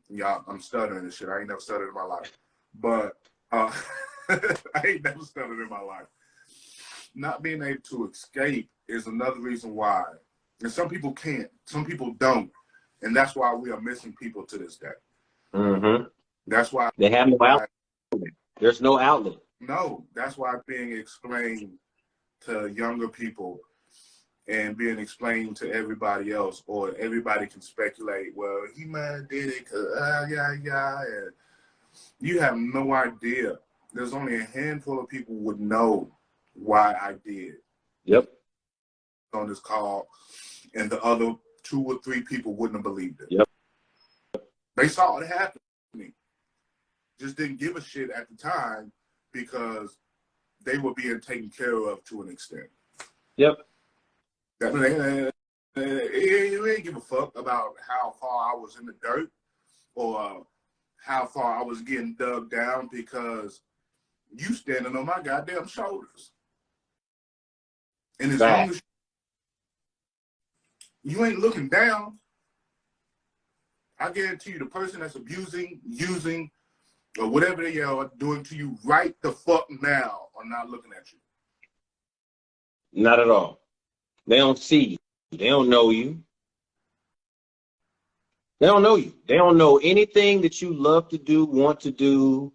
yeah, I'm stuttering and shit. I ain't never stuttered in my life. But I ain't never stuttered in my life. Not being able to escape is another reason why. And some people can't. Some people don't. And that's why we are missing people to this day. Mm-hmm. That's why. They have no outlet. There's no outlet. No, that's why being explained to younger people and being explained to everybody else, or everybody can speculate, well, he might have did it because, and you have no idea. There's only a handful of people would know why I did. Yep. On this call, and the other 2 or 3 people wouldn't have believed it. Yep. They saw it happen to me. Just didn't give a shit at the time because they were being taken care of to an extent. Yep. You ain't give a fuck about how far I was in the dirt or how far I was getting dug down because you standing on my goddamn shoulders. And as long as you ain't looking down, I guarantee you the person that's abusing, using, or whatever they are doing to you right the fuck now are not looking at you. Not at all. They don't see you. They don't know you. They don't know you. They don't know anything that you love to do, want to do,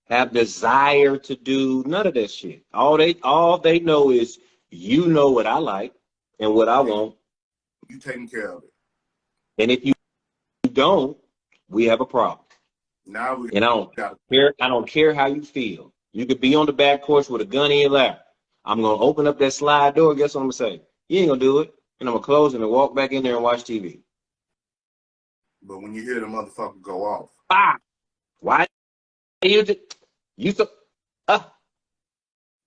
have desire to do. None of that shit. All they know is you know what I like and what I want. You taking care of it. And if you don't, we have a problem. Now we and I don't care how you feel. You could be on the back porch with a gun in your lap. I'm gonna open up that slide door. Guess what I'm gonna say? You ain't gonna do it. And I'm gonna close it and walk back in there and watch TV. But when you hear the motherfucker go off, why you so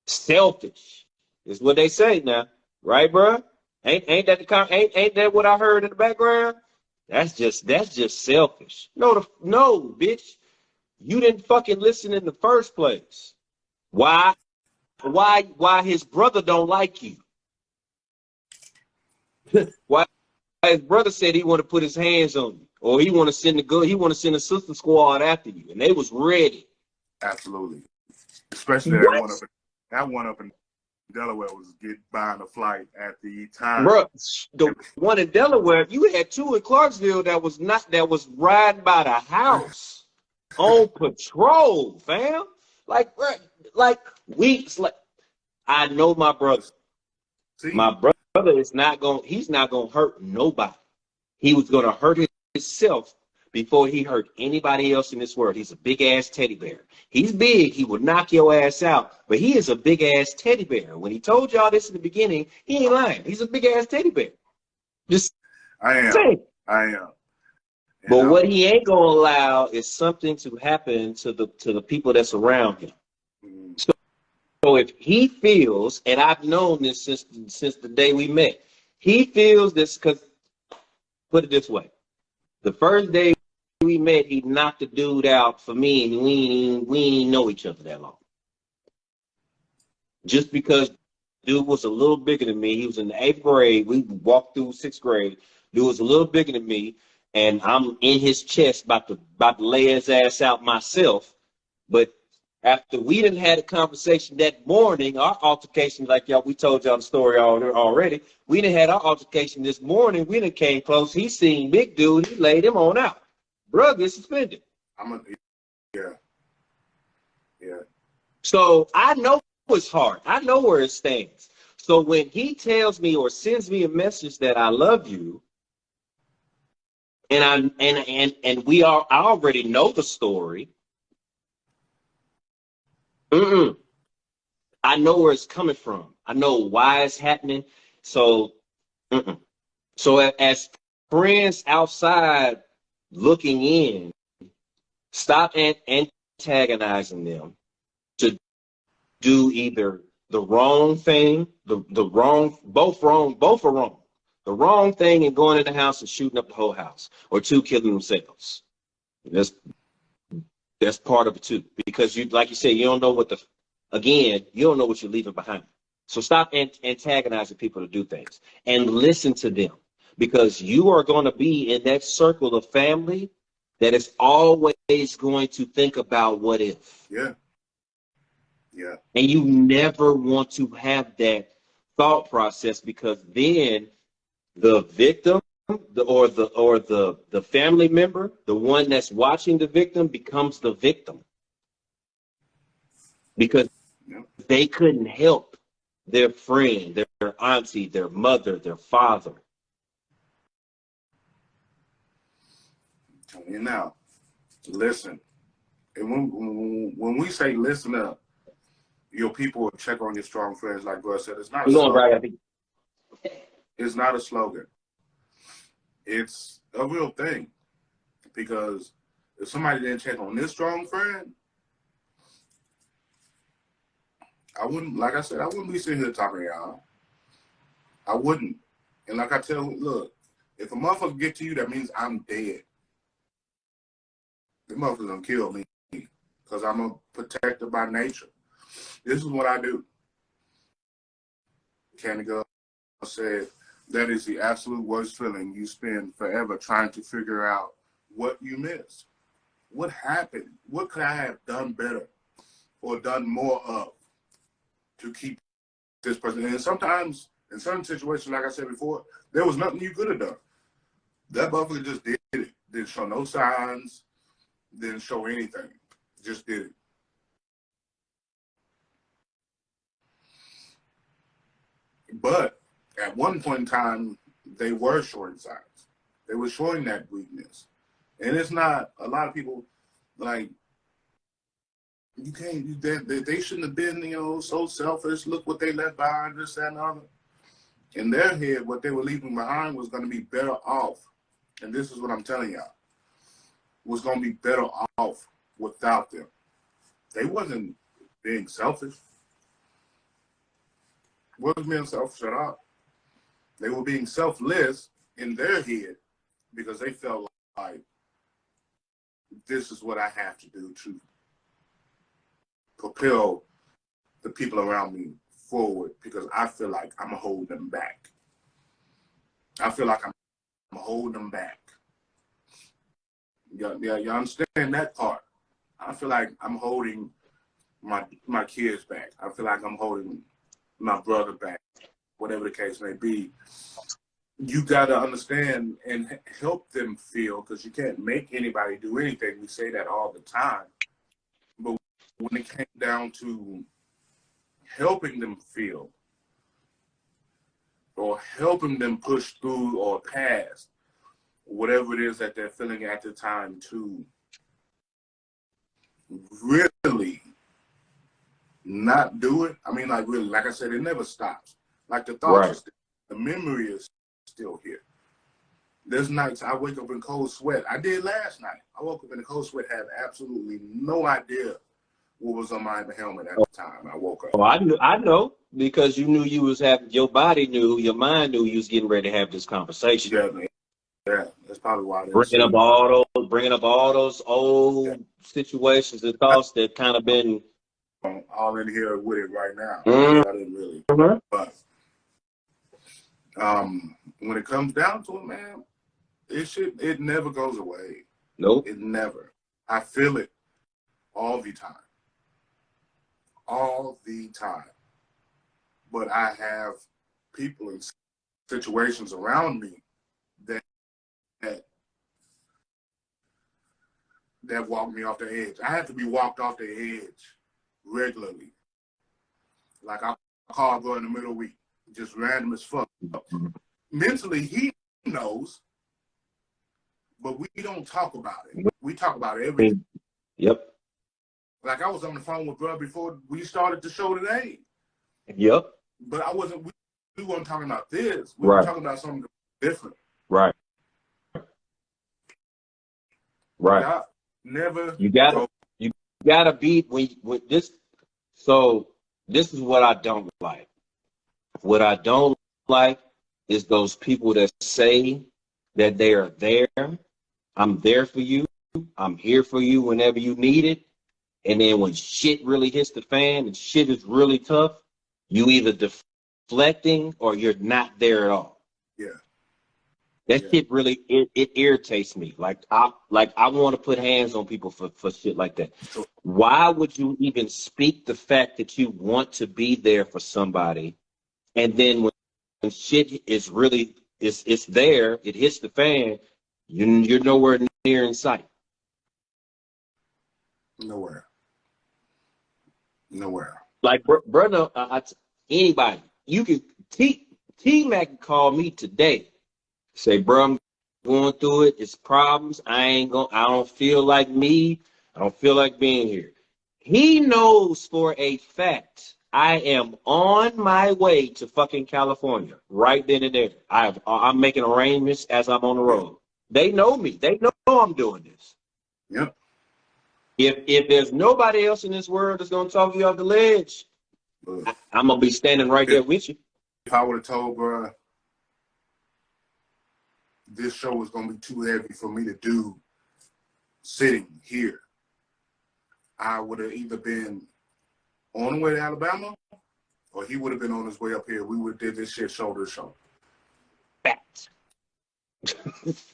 selfish is what they say now, right, bro? Ain't that what I heard in the background? That's just selfish. No, bitch. You didn't fucking listen in the first place. Why his brother don't like you? Why his brother said he want to put his hands on you, or he want to send a sister squad after you, and they was ready. Absolutely. Especially that one up in Delaware was buying a flight at the time. Bro, the one in Delaware, you had 2 in Clarksville that was riding by the house on patrol, fam. Like weeks. Like, I know my brother. See? My brother he's not gonna hurt nobody. He was gonna hurt himself before he hurt anybody else in this world. He's a big ass teddy bear. He's big, he would knock your ass out, but he is a big ass teddy bear. When he told y'all this in the beginning, he ain't lying. He's a big ass teddy bear. Just I am. saying. I am. But what he ain't gonna allow is something to happen to the people that's around him. So if he feels, and I've known this since the day we met, he feels this because, put it this way, the first day we met, he knocked the dude out for me, and we ain't know each other that long. Just because dude was a little bigger than me, he was in the 8th grade, we walked through 6th grade, dude was a little bigger than me, and I'm in his chest about to lay his ass out myself, but after we done had a conversation that morning, our altercation, like we told y'all the story already, we done had our altercation this morning, we done came close, he seen big dude, he laid him on out. Bruh gets suspended. Yeah. So I know it's hard. I know where it stands. So when he tells me or sends me a message that I love you, and I already know the story. I know where it's coming from. I know why it's happening. So, so as friends outside looking in, stop antagonizing them to do either the wrong thing, both are wrong. The wrong thing and going in the house and shooting up the whole house, or two killing themselves. That's part of it too, because you, like you said, you don't know what you don't know what you're leaving behind. So stop antagonizing people to do things and listen to them, because you are going to be in that circle of family that is always going to think about what if. Yeah. Yeah. And you never want to have that thought process, because then the victim or the family member, the one that's watching the victim, becomes the victim, because they couldn't help their friend, their auntie, their mother, their father. You now, listen. And when we say listen up, your people will check on your strong friends, like bro said. It's not a slogan. It's not a slogan. It's a real thing. Because if somebody didn't check on this strong friend, I wouldn't, like I said, I wouldn't be sitting here talking to y'all. I wouldn't. And like I tell, look, if a motherfucker get to you, that means I'm dead. The motherfucker's gonna kill me, because I'm a protector by nature. This is what I do. Candy Girl said, that is the absolute worst feeling. You spend forever trying to figure out what you missed. What happened? What could I have done better or done more of to keep this person? And sometimes, in certain situations, like I said before, there was nothing you could have done. That motherfucker just did it. Didn't show no signs. Didn't show anything. Just did it. But at one point in time, they were showing signs. They were showing that weakness. And it's not, a lot of people, like, you can't, they shouldn't have been, so selfish. Look what they left behind, this, that, and the other. In their head, what they were leaving behind was going to be better off. And this is what I'm telling y'all. Was going to be better off without them. They wasn't being selfish. Wasn't being selfish at all. They were being selfless in their head, because they felt like, this is what I have to do to propel the people around me forward, because I feel like I'm holding them back. I feel like I'm holding them back. You understand that part? I feel like I'm holding my kids back. I feel like I'm holding my brother back, whatever the case may be. You got to understand and help them feel, because you can't make anybody do anything. We say that all the time. But when it came down to helping them feel, or helping them push through or past whatever it is that they're feeling at the time, to really not do it. I mean, like, really, like I said, it never stops. Like, the thoughts, right. The memory is still here. There's nights I wake up in cold sweat. I did last night. I woke up in a cold sweat, had absolutely no idea what was on my helmet at the time I woke up. Oh, I know, because you knew you was having, your body knew, your mind knew you was getting ready to have this conversation. Yeah, man. Yeah, that's probably why. Bringing up all those old situations and thoughts that kind of been all in here with it right now. Mm-hmm. I didn't really, but when it comes down to it, man, it never goes away. Nope. It never. I feel it all the time. All the time. But I have people in situations around me that walk me off the edge. I have to be walked off the edge regularly. Like, I'll call her in the middle of the week. just random as fuck. Mentally, he knows, but we don't talk about it. We talk about everything. Yep. Like I was on the phone with bro before we started the show today. Yep. But I wasn't. We weren't talking about this. We Right. were talking about something different. Right. Right. I never. You gotta be with this. So this is what I don't like. What I don't like is those people that say that they are there. I'm there for you. I'm here for you whenever you need it. And then when shit really hits the fan and shit is really tough, you either deflecting or you're not there at all. Yeah. That shit really it irritates me. Like I want to put hands on people for shit like that. Sure. Why would you even speak the fact that you want to be there for somebody, and then when shit is really it's there, it hits the fan, you're nowhere near in sight. Nowhere. Like brother, anybody you can T-Mac call me today. Say, bro, I'm going through it. It's problems. I don't feel like me. I don't feel like being here. He knows for a fact I am on my way to fucking California right then and there. I'm making arrangements as I'm on the road. They know me. They know I'm doing this. Yep. If there's nobody else in this world that's gonna talk you off the ledge, I'm gonna be standing right there with you. If I would have told bro this show was gonna be too heavy for me to do sitting here, I would have either been on the way to Alabama or he would have been on his way up here. We would have did this shit shoulder to shoulder. Fact.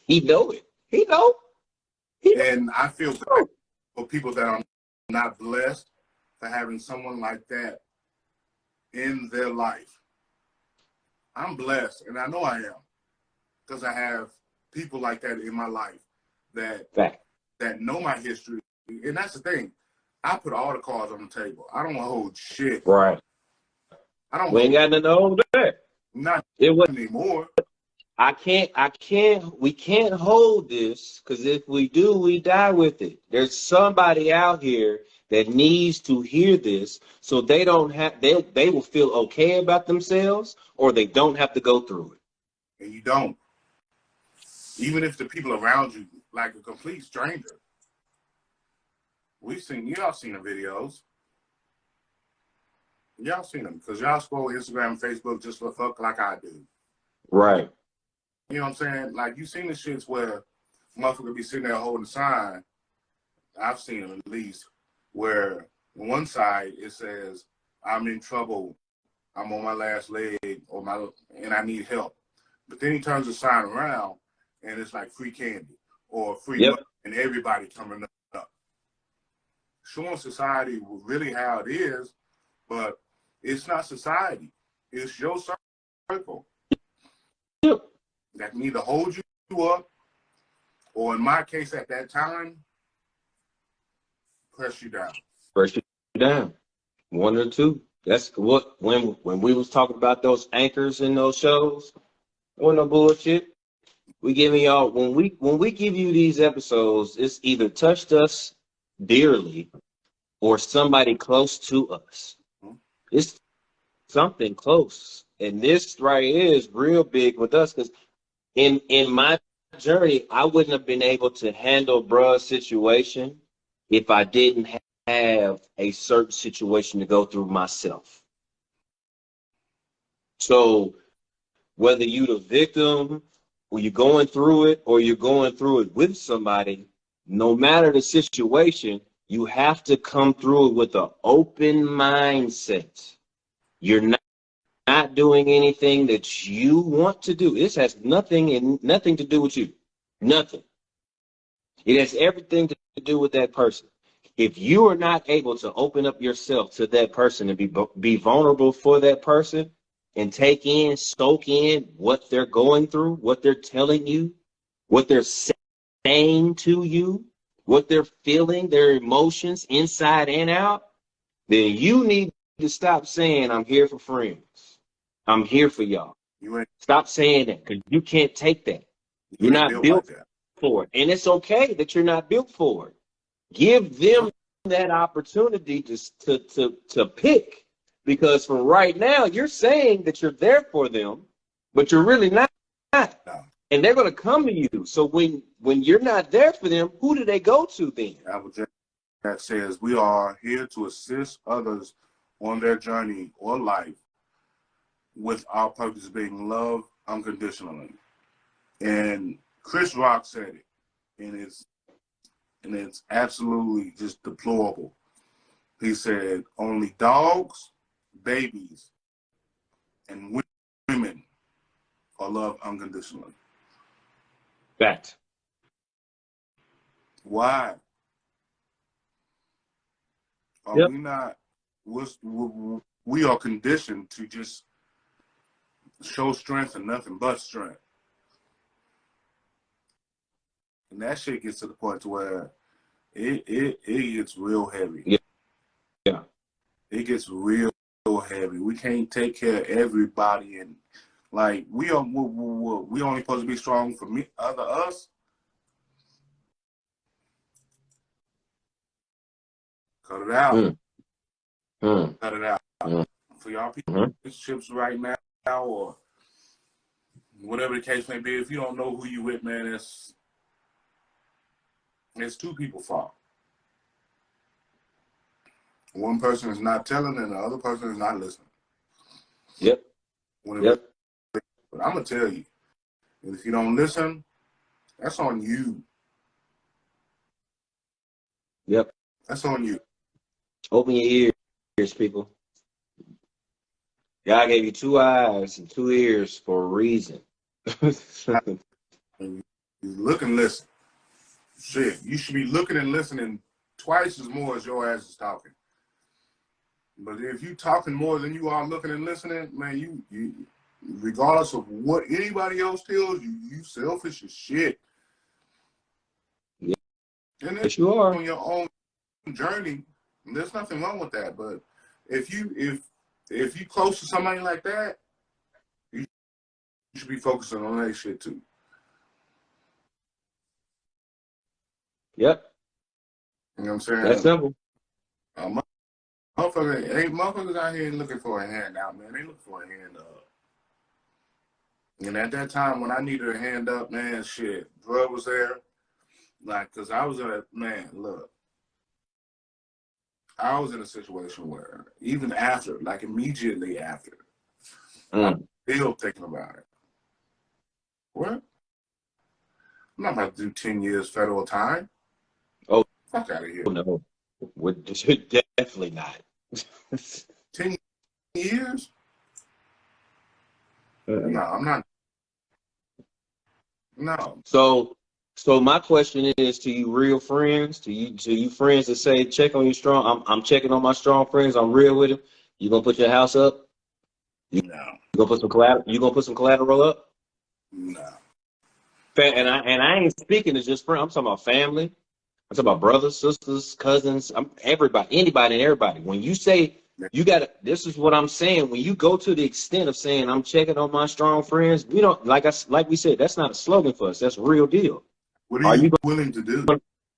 He know it. He know. And I feel bad for people that are not blessed for having someone like that in their life. I'm blessed, and I know I am, because I have people like that in my life that know my history. And that's the thing. I put all the cards on the table. I don't hold shit. Right. We ain't got nothing to hold that. Not anymore. We can't hold this, because if we do, we die with it. There's somebody out here that needs to hear this, so they will feel okay about themselves, or they don't have to go through it. And you don't. Even if the people around you, like a complete stranger. Y'all seen the videos. Y'all seen them, because y'all scroll Instagram and Facebook just for fuck like I do. Right. You know what I'm saying? Like, you seen the shits where motherfucker be sitting there holding a sign. I've seen them at least, where on one side it says, I'm in trouble, I'm on my last leg, and I need help. But then he turns the sign around and it's like free candy or free money, and everybody coming up. Showing society really how it is, but it's not society. It's your circle. Yep. That can either hold you up, or in my case at that time, press you down. Press you down. One or two. That's what when we was talking about those anchors in those shows. Wasn't no bullshit. We giving y'all when we give you these episodes, it's either touched us dearly or somebody close to us. It's something close. And this right here is real big with us, because in my journey, I wouldn't have been able to handle bruh's situation if I didn't have a certain situation to go through myself. So whether you're the victim, or you're going through it, or you're going through it with somebody, no matter the situation, you have to come through it with an open mindset. You're not doing anything that you want to do. This has nothing to do with you. Nothing. It has everything to do with that person. If you are not able to open up yourself to that person and be vulnerable for that person and soak in what they're going through, what they're telling you, what they're saying to you, what they're feeling, their emotions inside and out, then you need to stop saying, I'm here for friends. I'm here for y'all. You ain't, Stop saying that because you can't take that. You're ain't not built like that. for it. And it's okay that you're not built for it. Give them that opportunity to pick. Because for right now, you're saying that you're there for them, but you're really not. No. And they're going to come to you. So when you're not there for them, who do they go to then? That says we are here to assist others on their journey or life, with our purpose being love unconditionally. And Chris Rock said it, and it's absolutely just deplorable. He said only dogs, babies, and women are loved unconditionally. Fact. Why? Are Yep. we not? We are conditioned to just show strength and nothing but strength, and that shit gets to the point to where it gets real heavy. Yeah. It gets real heavy. We can't take care of everybody, and like we only supposed to be strong for us. Cut it out. Cut it out. For y'all people relationships right now, or whatever the case may be, if you don't know who you with, man, it's two people's fault. One person is not telling and the other person is not listening. Yep. But I'm going to tell you, if you don't listen, that's on you. Yep. That's on you. Open your ears, people. God gave you 2 eyes and 2 ears for a reason. You look and listen. Shit, you should be looking and listening twice as more as your ass is talking. But if you talking more than you are looking and listening, man, you regardless of what anybody else tells you, you selfish as shit. Yeah. And yes, you are on your own journey. There's nothing wrong with that. But if you close to somebody like that, you should be focusing on that shit too. Yep. You know what I'm saying? That's simple. Motherfuckers out here looking for a handout, man. They look for a hand up. And at that time when I needed a hand up, man, shit, bro was there. Like, cause I was I was in a situation where even after, like immediately after, I'm still thinking about it. What? I'm not about to do 10 years federal time. Oh, fuck out of here. No, definitely not. 10 years? No, I'm not. No. So my question is to you, real friends, to you friends that say check on your strong. I'm checking on my strong friends. I'm real with them. You gonna put your house up? No. You gonna put some collateral? You gonna put some collateral up? No. And I ain't speaking to just friends. I'm talking about family. I'm talking about brothers, sisters, cousins. Anybody and everybody. When you say you got, this is what I'm saying. When you go to the extent of saying I'm checking on my strong friends, we don't like we said. That's not a slogan for us. That's a real deal. What are you willing to do?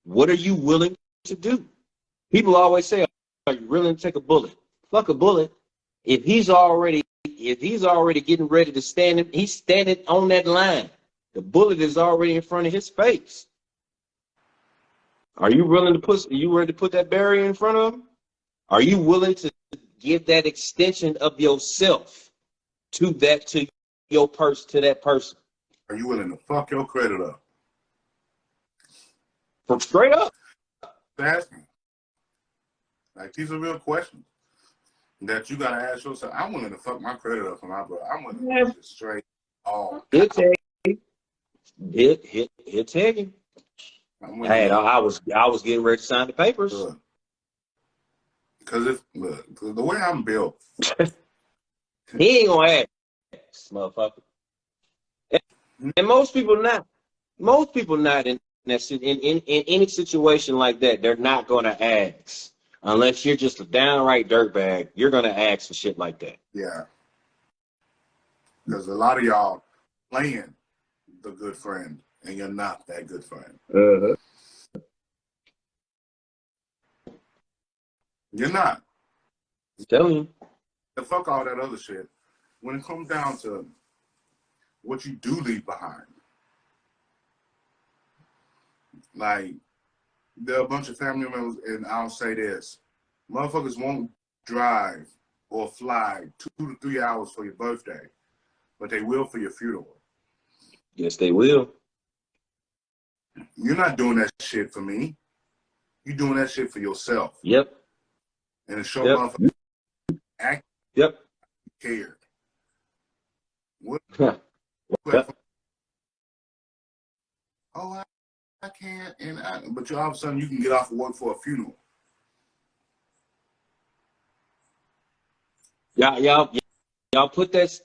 What are you willing to do? People always say, "Are you willing to take a bullet?" Fuck a bullet. If he's already getting ready to stand, he's standing on that line. The bullet is already in front of his face. Are you willing to put that barrier in front of him? Are you willing to give that extension of yourself to that person? Are you willing to fuck your credit up? From straight up. Ask me. Like, these are real questions that you gotta ask yourself. I'm willing to fuck my credit up for my brother. I'm willing to put it straight all. It's heavy. It's heavy. Hey, I was getting ready to sign the papers. Because the way I'm built, he ain't gonna ask, motherfucker. And most people not in any situation like that. They're not gonna ask unless you're just a downright dirtbag. You're gonna ask for shit like that. Yeah. Because a lot of y'all playing the good friend, and you're not that good friend. Uh-huh. You're not. I'm telling you. And fuck all that other shit. When it comes down to what you do leave behind, like, there are a bunch of family members, and I'll say this: motherfuckers won't drive or fly 2 to 3 hours for your birthday, but they will for your funeral. Yes, they will. You're not doing that shit for me. You're doing that shit for yourself. Yep. And it show Yep. motherfuckers act Yep. cared. What? Yep. Oh, I can't, but you all of a sudden you can get off of work for a funeral. Y'all put this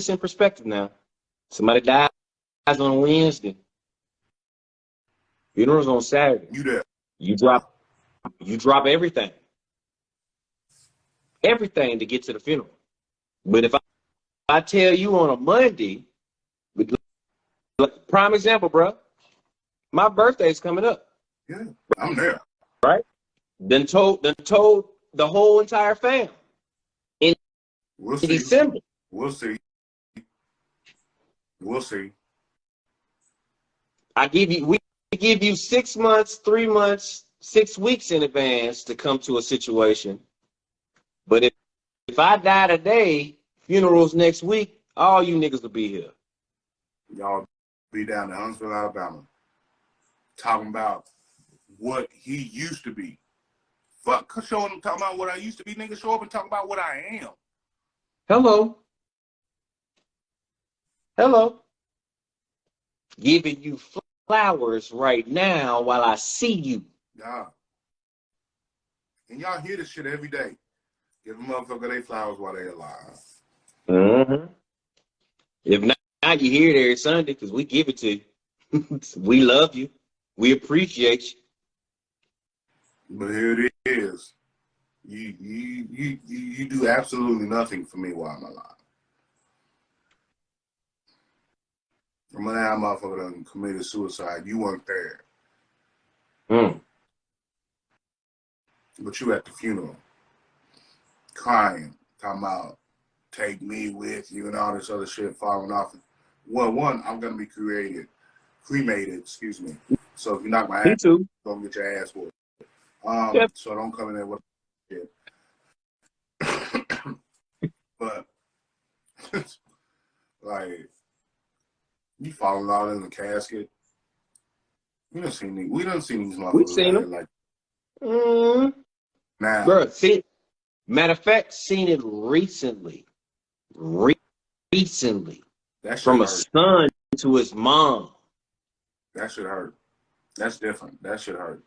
in perspective now. Somebody dies on Wednesday. Funeral's on Saturday. You there? You drop everything. Everything to get to the funeral. But if I tell you on a Monday, prime example, bro. My birthday's coming up. Yeah, I'm there. Right? Then told the whole entire family in We'll see. December. We'll see. We'll see. We give you 6 months, 3 months, 6 weeks in advance to come to a situation. But if I die today, funerals next week, all you niggas will be here. Y'all be down in Huntsville, Alabama, talking about what he used to be. Fuck showing them talking about what I used to be. Nigga, show up and talk about what I am. Hello. Giving you flowers right now while I see you. Yeah. And y'all hear this shit every day. Give a motherfucker they flowers while they alive. Mm-hmm. If not, you hear it every Sunday because we give it to you. We love you. We appreciate you. But here it is. You do absolutely nothing for me while I'm alive. I'm gonna have a motherfucker done committed suicide. You weren't there. But you at the funeral. Crying. Talking about take me with you and all this other shit falling off. Well, one, I'm gonna be cremated, excuse me. So if you knock my ass, don't get your ass whooped. Yep. So don't come in there with shit. But like you falling out in the casket. We done seen these motherfuckers. We've seen them. Like now. Bro, matter of fact, seen it recently. Recently. That from hurt. A son to his mom. That should hurt. That's different. That should hurt.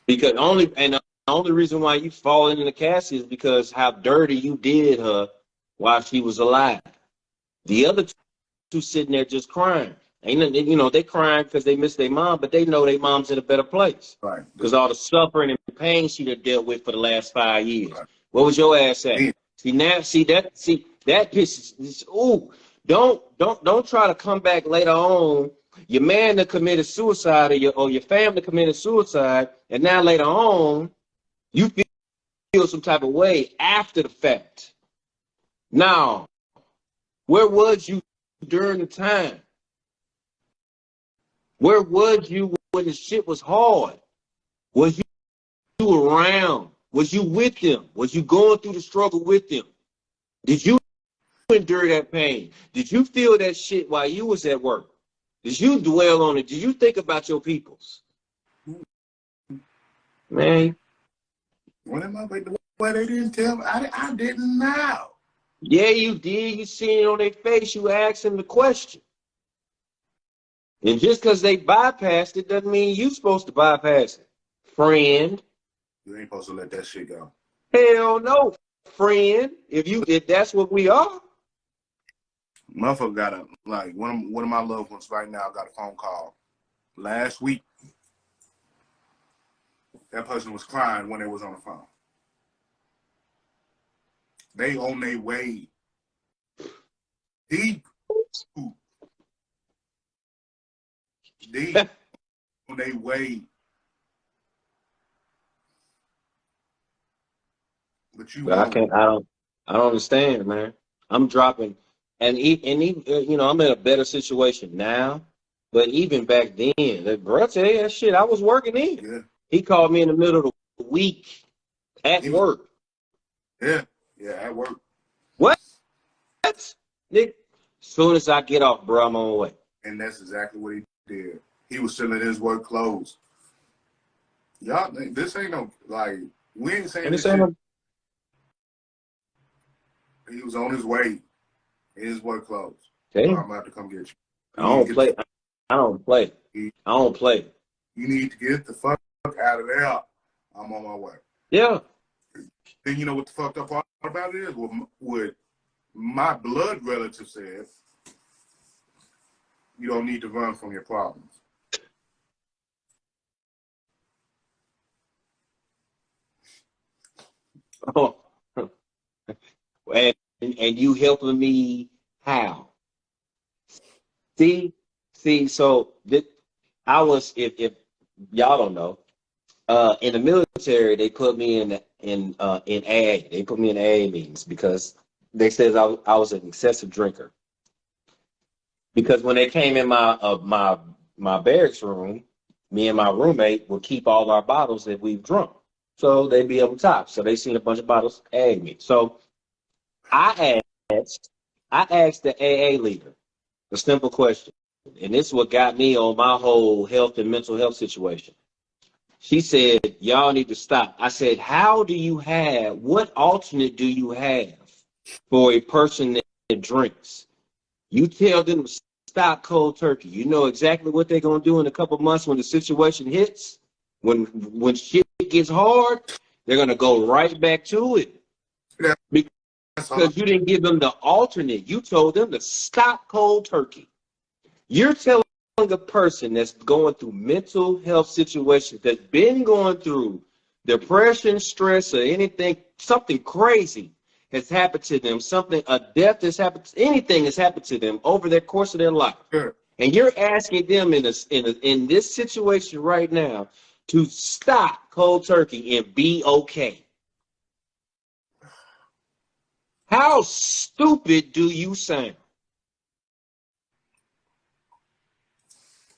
Because the only reason why you fall in the casket is because how dirty you did her while she was alive. The other two sitting there just crying. Ain't they crying because they miss their mom, but they know their mom's in a better place. Right. Because all the suffering and pain she done dealt with for the last 5 years. Right. What was your ass at? Yeah. That pisses. Ooh, don't try to come back later on. Your man that committed suicide or your family committed suicide, and now later on, you feel some type of way after the fact. Now, where was you during the time? Where was you when the shit was hard? Was you around? Was you with them? Was you going through the struggle with them? Did you endure that pain? Did you feel that shit while you was at work? Did you dwell on it? Did you think about your peoples? Man. Well, they didn't tell me. I didn't know. Yeah, you did. You seen it on their face. You asked them the question. And just because they bypassed it doesn't mean you're supposed to bypass it. Friend. You ain't supposed to let that shit go. Hell no, friend. If that's what we are. Motherfucker got one of my loved ones right now got a phone call last week. That person was crying when they was on the phone. They on their way deep They when they weigh, but you But I won't. can't. I don't understand, man. I'm dropping, and even I'm in a better situation now. But even back then, the bro tell you that shit. I was working in. Yeah, He called me in the middle of the week at he was. work. Yeah, yeah, at work, What? Nick? Soon as I get off, bro, I'm on my way. and that's exactly what he did. He was still in his work clothes. Y'all, this ain't no like we ain't saying And this this ain't shit. no- He was on his way in his work clothes. So Okay. I'm about to come get you. I You need don't to play. get I don't play. the, I don't play. you need to get the fuck out of there. I'm on my way. Yeah. Then you know what the fucked up part about it is? What my blood relative said, you don't need to run from your problems. Oh. And you helping me how? See, so I was if y'all don't know, in the military they put me in AA. They put me in AA meetings because they said I was an excessive drinker. Because when they came in my barracks room, me and my roommate would keep all our bottles that we've drunk. So they'd be up top. So they seen a bunch of bottles, AA me. So I asked the AA leader a simple question, and this is what got me on my whole health and mental health situation. She said, y'all need to stop. I said, what alternate do you have for a person that drinks? You tell them to stop cold turkey. You know exactly what they're going to do in a couple months when the situation hits. When shit gets hard, they're going to go right back to it. Yeah, that's all. Because you didn't give them the alternate. You told them to stop cold turkey. You're telling a person that's going through mental health situations, that's been going through depression, stress, or anything, something crazy has happened to them, a death has happened, anything has happened to them over the course of their life. Sure. And you're asking them in this situation right now to stop cold turkey and be okay. How stupid do you sound?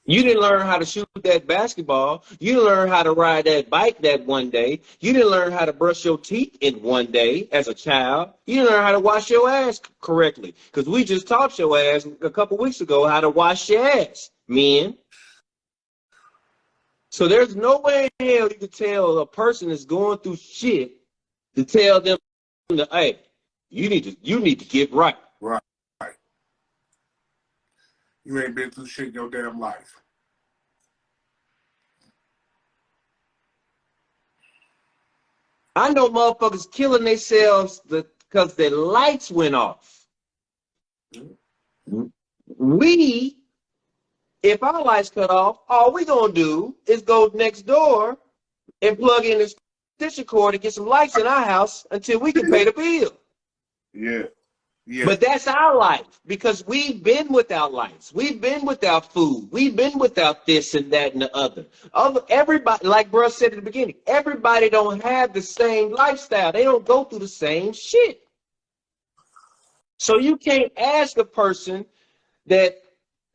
You didn't learn how to shoot that basketball. You didn't learn how to ride that bike that one day. You didn't learn how to brush your teeth in one day as a child. You didn't learn how to wash your ass correctly. Because we just taught your ass a couple weeks ago how to wash your ass, men. So there's no way in hell you could tell a person that's going through shit to tell them, hey, you need to get right. Right. You ain't been through shit in your damn life. I know motherfuckers killing themselves because their lights went off. If our lights cut off, all we gonna do is go next door and plug in this extension cord and get some lights in our house until we can pay the bill. Yeah. Yeah. But that's our life because we've been without lights. We've been without food. We've been without this and that and the other. Everybody, like bro said at the beginning, everybody don't have the same lifestyle. They don't go through the same shit. So you can't ask a person that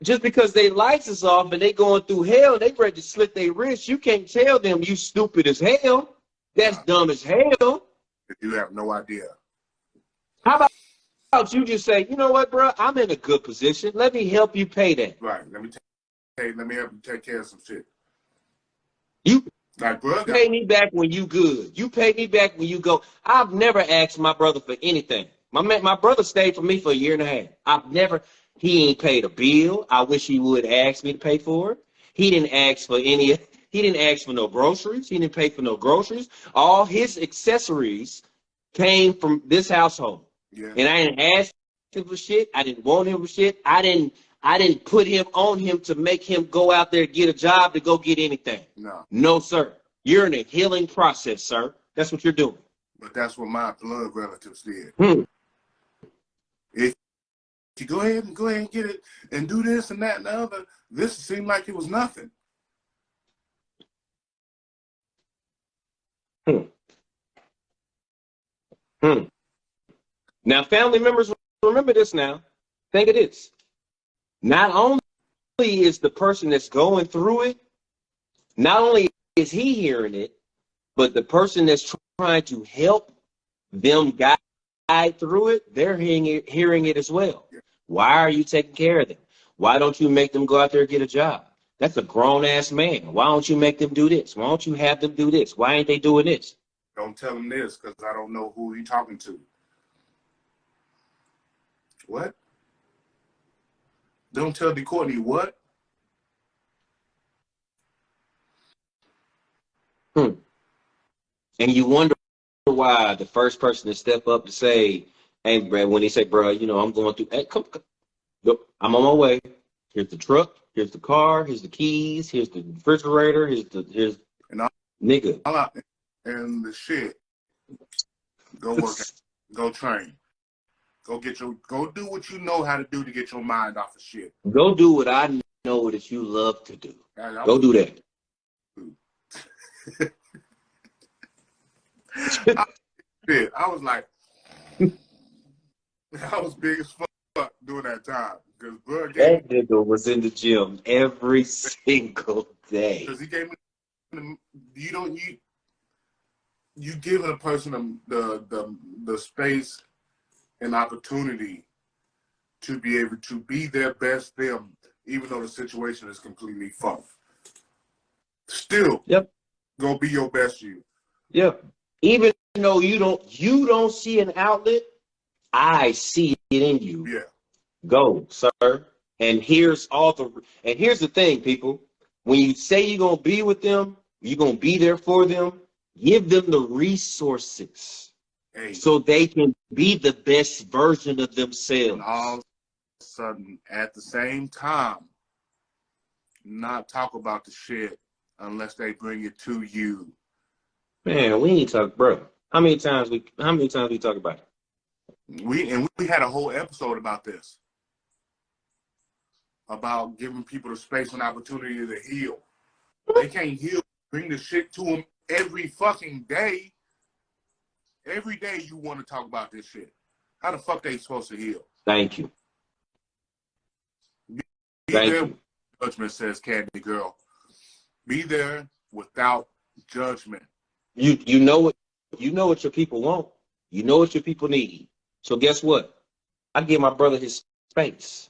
just because their lights is off and they going through hell, they ready to slit their wrists. You can't tell them you stupid as hell. That's dumb as hell. You have no idea. How about you just say, you know what, bro? I'm in a good position. Let me help you pay that. Right. Let me help you take care of some shit. You Like, bro, pay me back when you good. You pay me back when you go. I've never asked my brother for anything. My brother stayed for me for a year and a half. He ain't paid a bill. I wish he would ask me to pay for it. He didn't ask for no groceries. He didn't pay for no groceries. All his accessories came from this household. Yeah. And I didn't ask him for shit. I didn't want him for shit. I didn't put him on him to make him go out there and get a job to go get anything. No, sir. You're in a healing process, sir. That's what you're doing. But that's what my blood relatives did. you go ahead and get it and do this and that and the other. This seemed like it was nothing. Now, family members, remember this now. Think of this. Not only is the person that's going through it, not only is he hearing it, but the person that's trying to help them guide through it, they're hearing it as well. Why are you taking care of them? Why don't you make them go out there and get a job? That's a grown-ass man. Why don't you make them do this? Why don't you have them do this? Why ain't they doing this? Don't tell him this because I don't know who he's talking to. What? Don't tell DeCourtney what? And you wonder why the first person to step up to say, hey, Brad, when he say, bro, you know, I'm going through, hey, come, I'm on my way. Here's the truck. Here's the car. Here's the keys. Here's the refrigerator. Here's nigga. And the shit. Go work out. Go train. Go do what you know how to do to get your mind off of shit. Go do what I know that you love to do. Go do that. I was like, I was big as fuck during that time. Because that nigga was in the gym every single day. Because he gave me, you give a person the space and opportunity to be able to be their best them, even though the situation is completely fucked. Still, go be your best you. Yep. Even though you don't see an outlet, I see it in you. Yeah. Go, sir. And here's the thing, people. When you say you're gonna be with them, you're gonna be there for them, give them the resources so they can be the best version of themselves. And all of a sudden, at the same time, not talk about the shit unless they bring it to you. Man, we ain't talk, bro. How many times we talk about it? We had a whole episode about this. About giving people the space and opportunity to heal. They can't heal. Bring the shit to them every fucking day. Every day you want to talk about this shit. How the fuck they supposed to heal? Thank you. Be there. Judgment, says Candy Girl. Be there without judgment. You know what your people want. You know what your people need. So guess what? I give my brother his space.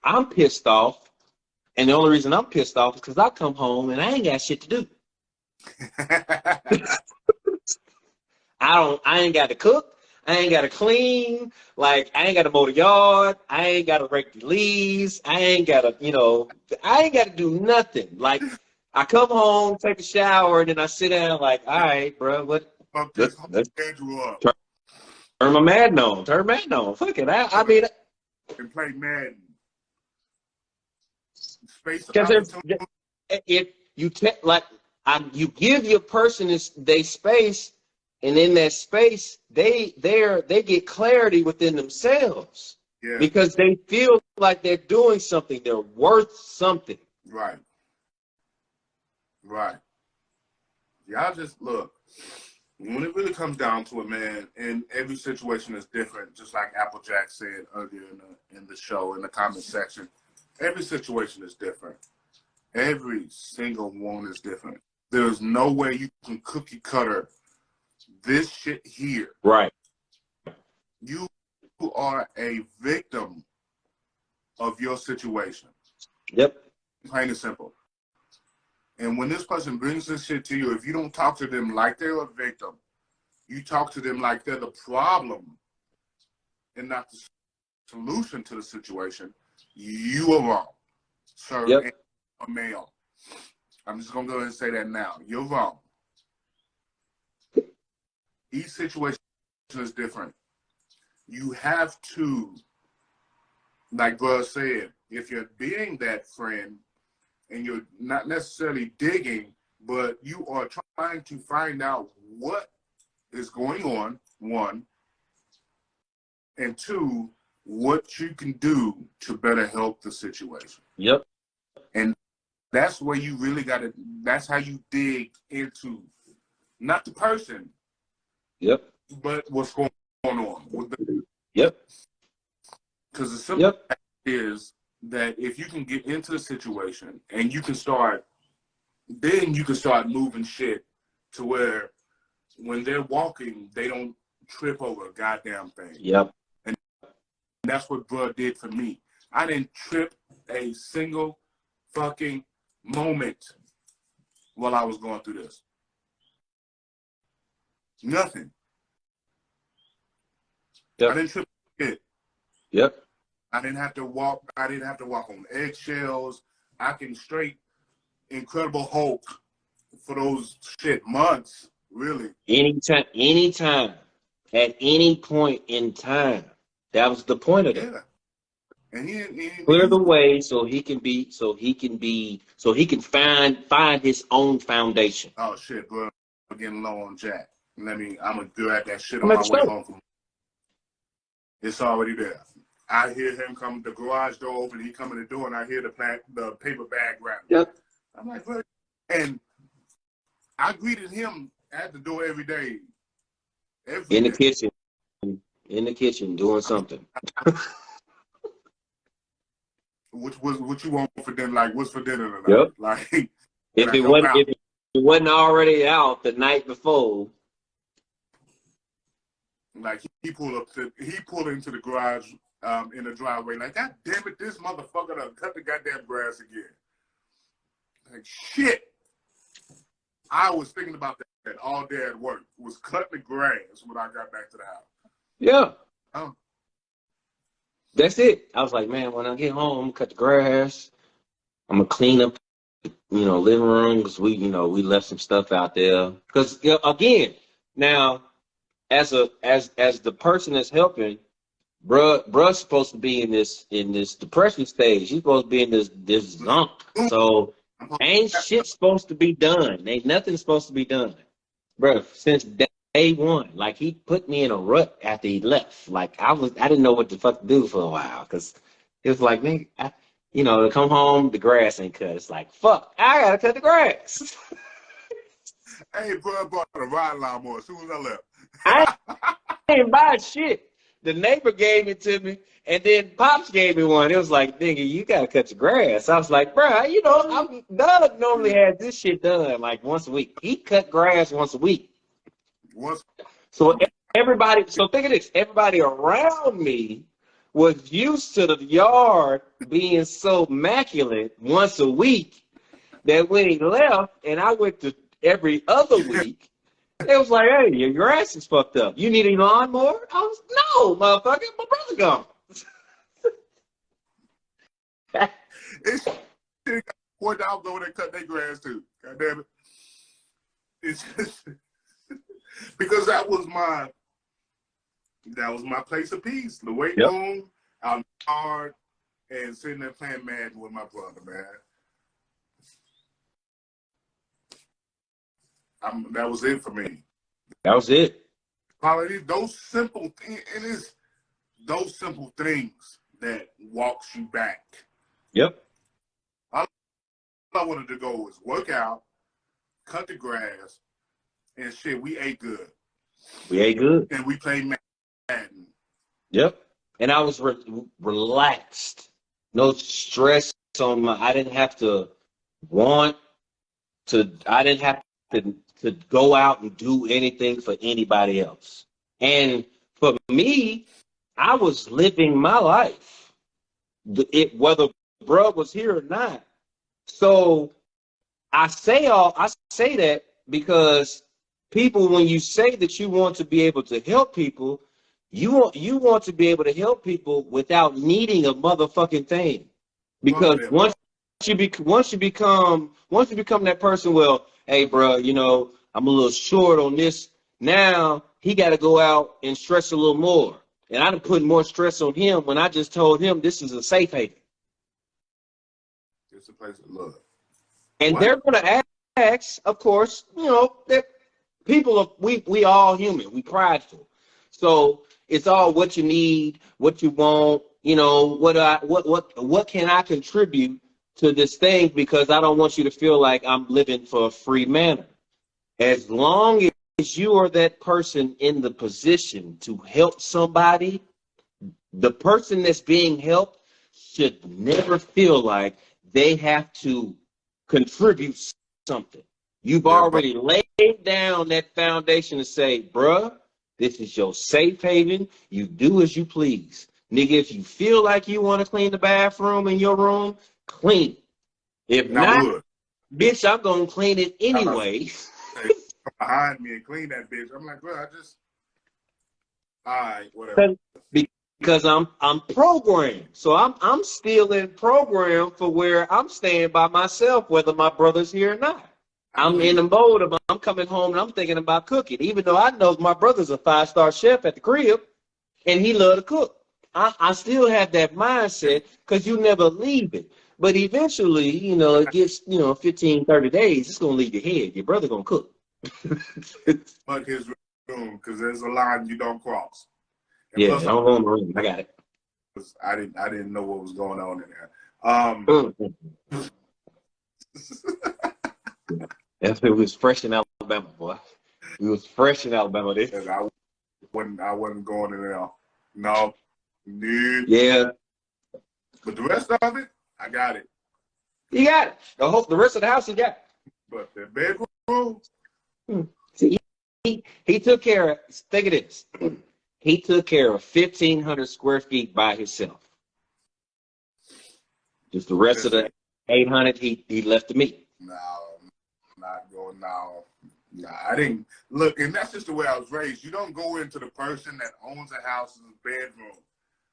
I'm pissed off, and the only reason I'm pissed off is because I come home and I ain't got shit to do. I ain't got to cook. I ain't got to clean. Like, I ain't got to mow the yard. I ain't got to rake the leaves. I ain't got to, I ain't got to do nothing. Like, I come home, take a shower, and then I sit down like, all right, bro, what? Let's turn my Madden on. Turn Madden on. Fuck it. I mean, and play Madden. Space. If you you give your person they space, and in that space, they get clarity within themselves. Yeah. Because they feel like they're doing something. They're worth something. Right. Right. Y'all just look. When it really comes down to it, man, and every situation is different, just like Applejack said earlier in the show, in the comment section. Every situation is different. Every single one is different. There's no way you can cookie cutter this shit here. Right. You are a victim of your situation. Yep. Plain and simple. And when this person brings this shit to you, if you don't talk to them like they're a victim, you talk to them like they're the problem and not the solution to the situation, you are wrong, sir. Yep. And a male. I'm just going to go ahead and say that now. You're wrong. Each situation is different. You have to, like Buzz said, if you're being that friend and you're not necessarily digging, but you are trying to find out what is going on, one, and two, what you can do to better help the situation. Yep. And that's where you really got to, that's how you dig into not the person, Yep. but what's going on with the. Yep. Because the simple fact is that if you can get into the situation and you can start, then you can start moving shit to where when they're walking, they don't trip over a goddamn thing. Yep. And that's what bruh did for me. I didn't trip a single fucking moment while I was going through this. Nothing. Yep. I didn't trip it. Yep. I didn't have to walk on eggshells. I can straight Incredible Hulk for those shit months, really. Anytime, at any point in time. That was the point of it. Yeah. And he Clear the way so he can find his own foundation. Oh shit, bro. I'm getting low on Jack. I'm gonna grab that shit I'm on at my the way home from. It's already there. I hear him come, the garage door open, he come in the door, and I hear the paper bag rattle. Yep. I'm like, what? And I greeted him at the door every day. In the kitchen doing something. What you want for dinner? Like, what's for dinner tonight? Yep. Like, If it wasn't already out the night before. Like he pulled into the garage in the driveway. Like, God damn it, this motherfucker done cut the goddamn grass again. Like, shit. I was thinking about that all day at work. Was cutting the grass when I got back to the house. Yeah. Oh. That's it. I was like, man, when I get home, I'm gonna cut the grass. I'm gonna clean up, living room because we left some stuff out there. Because again, now as the person that's helping, bruh's supposed to be in this depression stage. He's supposed to be in this zunk. So ain't shit supposed to be done. Ain't nothing supposed to be done, bruh. Since day one, like he put me in a rut after he left. Like I didn't know what the fuck to do for a while because it was like, man, to come home, the grass ain't cut. It's like, fuck, I gotta cut the grass. Hey, bro, I bought a ride lawnmower as soon as I left. I ain't buy shit. The neighbor gave it to me, and then Pops gave me one. It was like, nigga, you gotta cut your grass. I was like, bro, Doug normally has this shit done like once a week. He cut grass once a week. So think of this, everybody around me was used to the yard being so immaculate once a week that when he left and I went to every other week, it was like, hey, your grass is fucked up. You need a lawnmower? I was, no, motherfucker, my brother gone. It's $4 over there cut their grass too. God damn it. It's just because that was my place of peace. The weight room, out in the yard, and sitting there playing Madden with my brother, man. That was it for me. That was it. Probably those simple things, and it's those simple things that walks you back. Yep. All I wanted to go was work out, cut the grass, and shit. We ate good. And we played Madden. Yep. And I was relaxed. No stress on I didn't have to to go out and do anything for anybody else. And for me, I was living my life, whether bruh was here or not. So I say that because people, when you say that you want to be able to help people, you want to be able to help people without needing a motherfucking thing. Because once you become that person, well, hey, bro, I'm a little short on this. Now he got to go out and stress a little more. And I done put more stress on him when I just told him this is a safe haven. It's a place of love. And they're going to ask, of course, that people we all human, we prideful. So It's all what you need, what you want. You know, what can I contribute to this thing? Because I don't want you to feel like I'm living for a free manner. As long as you are that person in the position to help somebody, the person that's being helped should never feel like they have to contribute something. You've already laid down that foundation to say, bruh, this is your safe haven. You do as you please. Nigga, if you feel like you want to clean the bathroom in your room, clean it. If And I not, would. bitch, I'm going to clean it anyway. Hey, come behind me and clean that bitch. I'm like, bro, all right, whatever. Because I'm programmed. So I'm still in program for where I'm staying by myself, whether my brother's here or not. I'm in the mode of I'm coming home and I'm thinking about cooking, even though I know my brother's a 5-star chef at the crib and he love to cook. I still have that mindset because you never leave it. But eventually, you know, it gets, 15, 30 days, it's going to leave your head. Your brother going to cook. Fuck his room, because there's a line you don't cross. And Yeah, plus, don't go in the room. I got it. I didn't know what was going on in there. It was fresh in Alabama, boy. It was fresh in Alabama. I wasn't going in there. No. Yeah. But the rest of it, I got it. You got it. The rest of the house, you got it. But the bedroom. See, he took care of, think of this. He took care of 1,500 square feet by himself. Just the rest of the 800, he left to me. No, not going now. Nah, I didn't look, and that's just the way I was raised. You don't go into the person that owns a house's bedroom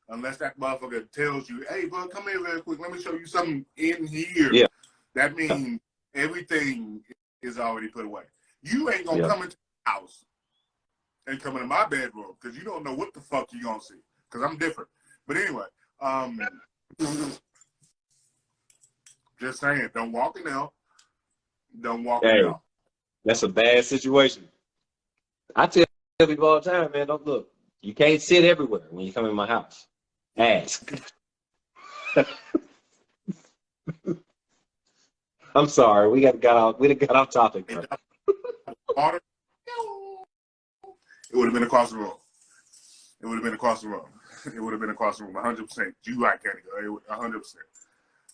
unless that motherfucker tells you, "Hey, bud, come here real quick. Let me show you something in here." Yeah. That means everything is already put away. You ain't gonna come into the house and come into my bedroom because you don't know what the fuck you gonna see. Because I'm different. But anyway, just saying, don't walk in there. Don't walk in there. That's a bad situation. I tell people all the time, man, don't look. You can't sit everywhere when you come in my house. Ask. I'm sorry, we got off topic. Bro. Water. It would have been across the room. It would have been across the room. It would have been across the room. 100%. You right, Kenny. 100%.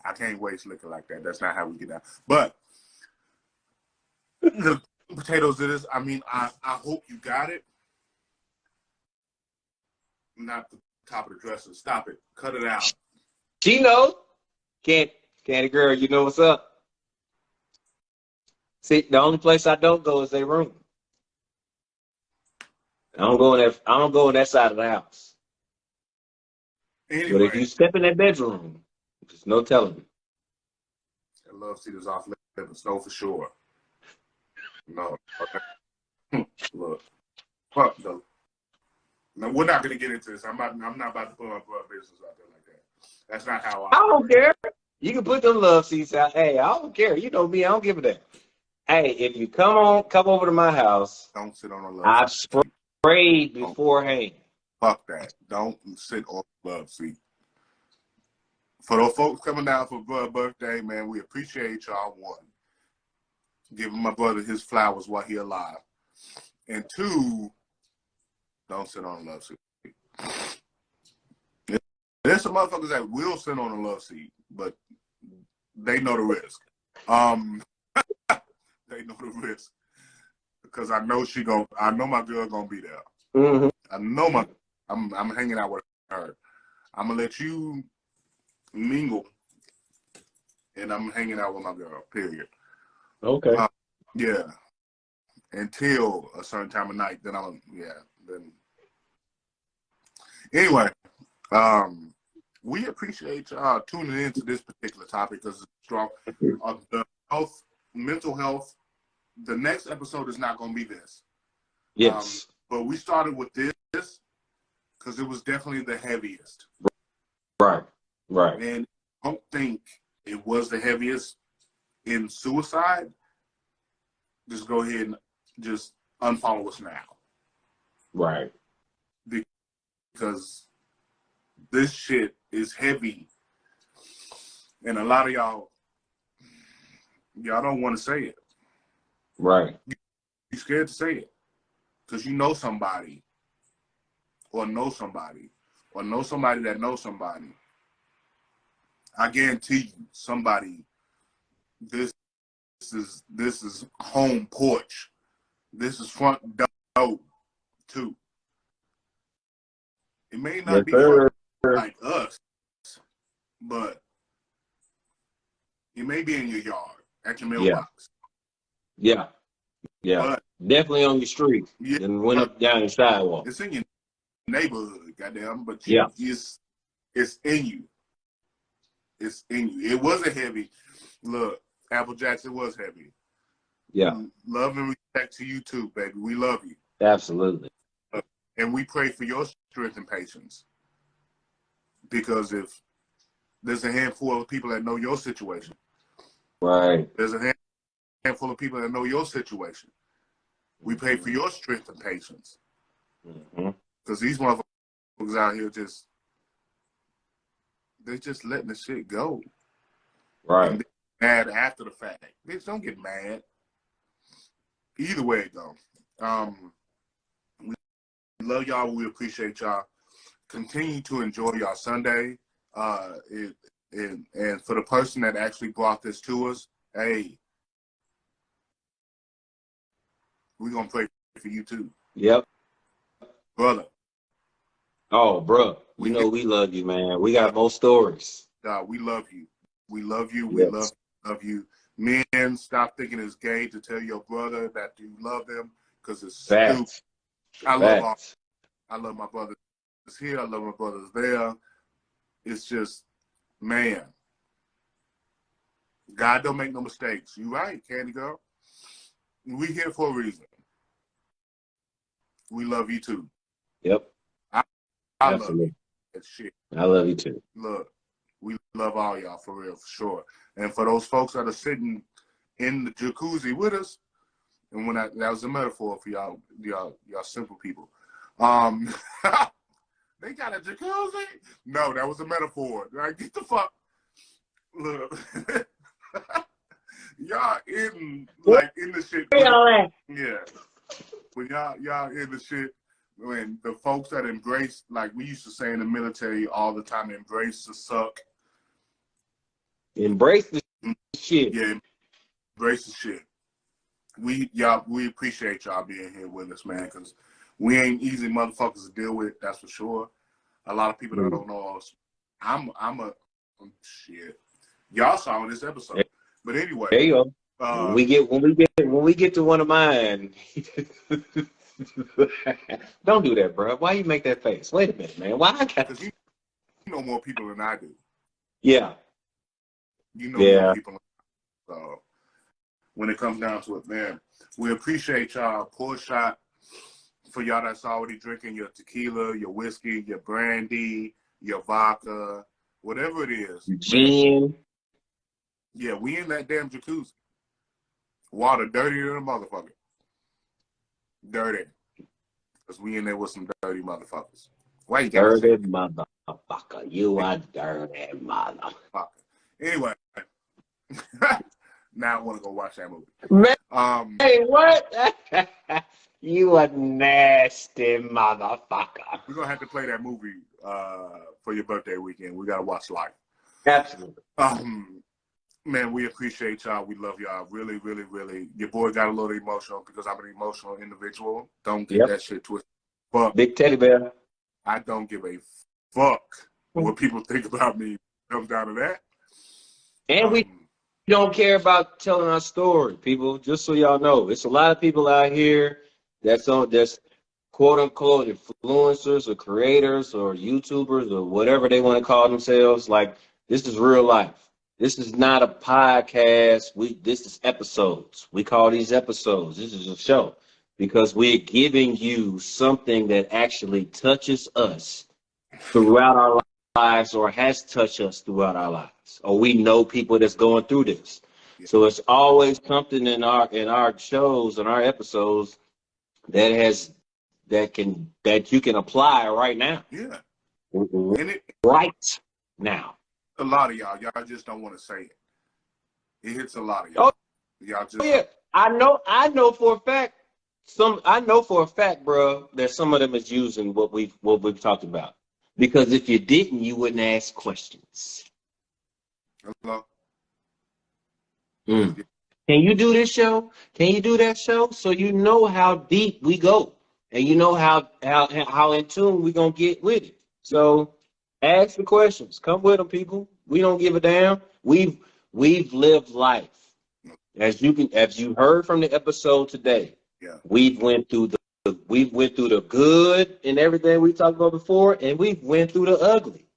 I can't waste liquor like that. That's not how we get down. But the potatoes it is. I mean, I hope you got it. Not the top of the dresser. Stop it. Cut it out. She knows. Candy girl, you know what's up. See, the only place I don't go is their room. I don't go in that side of the house. Anyway, but if you step in that bedroom, there's no telling. I love seat is off limits, no for sure. No. Look. Fuck though. No, we're not gonna get into this. I'm not about to put my business out there like that. That's not how I don't care. You can put them love seats out. Hey, I don't care. You know me, I don't give a damn. Hey, if you come over to my house, don't sit on a love I've seat. sprayed beforehand. Fuck that. Don't sit on the love seat. For those folks coming down for birthday, man, we appreciate y'all. 1, giving my brother his flowers while he alive. And 2, don't sit on a love seat. There's some motherfuckers that will sit on a love seat, but they know the risk. They know the risk. Because I know my girl gonna be there. Mm-hmm. I know I'm hanging out with her. I'm gonna let you mingle, and I'm hanging out with my girl. Period. Okay. Yeah. Until a certain time of night, then then. Anyway, we appreciate y'all tuning into this particular topic because it's strong. The mental health. The next episode is not going to be this. Yes. But we started with this because it was definitely the heaviest. Right. And I don't think it was the heaviest in suicide. Just go ahead and just unfollow us now. Right. because this shit is heavy. And a lot of y'all don't want to say it. Right. You're scared to say it because you know somebody or know somebody or know somebody that knows somebody. I guarantee you, somebody, this is home porch. This is front door too. It may not Yes, be sir. like us, but it may be in your yard, at your mailbox. Yeah. But Definitely on your street. yeah, And went up down the sidewalk. it's in your neighborhood, goddamn. But it's in you. It's in you. It wasn't heavy. Look, Applejacks, it was heavy. Yeah. Love and respect to you too, baby. We love you. Absolutely. And we pray for your strength and patience. Because if there's a handful of people that know your situation, Right. there's a handful of people that know your situation. We pray for your strength and patience. Because these motherfuckers out here they're just letting the shit go. Right. And mad after the fact. Bitch, don't get mad. Either way it goes. We love y'all. We appreciate y'all. Continue to enjoy y'all Sunday. And for the person that actually brought this to us, hey, we're going to pray for you too. Yep. Brother. Oh, bro. We know we love you, man. We got more stories. We love you. We love you. We Yes. love you. Men, stop thinking it's gay to tell your brother that you love them because it's stupid. Facts. I love Facts. I love my brothers here. I love my brothers there. It's just, man, God don't make no mistakes. You right, Candy Girl. We here for a reason. We love you too. Yep. I love Absolutely. you. That shit. I love you too. Look, we love all y'all for real, for sure. And for those folks that are sitting in the jacuzzi with us, and when that was a metaphor for y'all simple people. They got a jacuzzi? No, that was a metaphor. Like, get the fuck. Look. Y'all in the shit. Yeah. When y'all in the shit, when the folks that embrace, like we used to say in the military all the time, embrace the suck. Embrace the shit. Yeah, embrace the shit. We appreciate y'all being here with us, man, because we ain't easy motherfuckers to deal with, that's for sure. A lot of people that don't know us. I'm a shit. Y'all saw in this episode. But anyway. There you go. When we get to one of mine. Don't do that, bro. Why you make that face? Wait a minute, man. Why I got? Because you know more people than I do. Yeah. You know more people. So when it comes down to it, man, we appreciate y'all. Pour a shot for y'all that's already drinking your tequila, your whiskey, your brandy, your vodka, whatever it is. Gin. Yeah, we in that damn jacuzzi. Water dirtier than a motherfucker. Dirty. Because we in there with some dirty motherfuckers. Why you got Dirty motherfucker. You a dirty motherfucker. Anyway. Now I want to go watch that movie. Man, hey, what? You a nasty motherfucker. We're going to have to play that movie for your birthday weekend. We got to watch Life. Absolutely. Man, we appreciate y'all. We love y'all. Really, really, really. Your boy got a little emotional because I'm an emotional individual. Don't get that shit twisted. But big teddy bear. I don't give a fuck what people think about me. It comes down to that. And we don't care about telling our story, people. Just so y'all know, it's a lot of people out here that's quote unquote influencers or creators or YouTubers or whatever they want to call themselves. Like, this is real life. This is not a podcast. This is episodes. We call these episodes. This is a show because we're giving you something that actually touches us throughout our lives or has touched us throughout our lives. Or we know people that's going through this. So it's always something in our shows and our episodes that has that you can apply right now. Yeah. And it, Right now. a lot of y'all just don't want to say it. It hits a lot of y'all. Y'all just Yeah, I know for a fact. I know for a fact, bro, that some of them is using what we've talked about. Because if you didn't, you wouldn't ask questions. hello. Mm. Can you do this show? Can you do that show? So you know how deep we go, and you know how in tune we gonna get with it. So ask the questions. Come with them, people. We don't give a damn. We've lived life. As you heard from the episode today, Yeah. we went through the good and everything we talked about before, and we went through the ugly.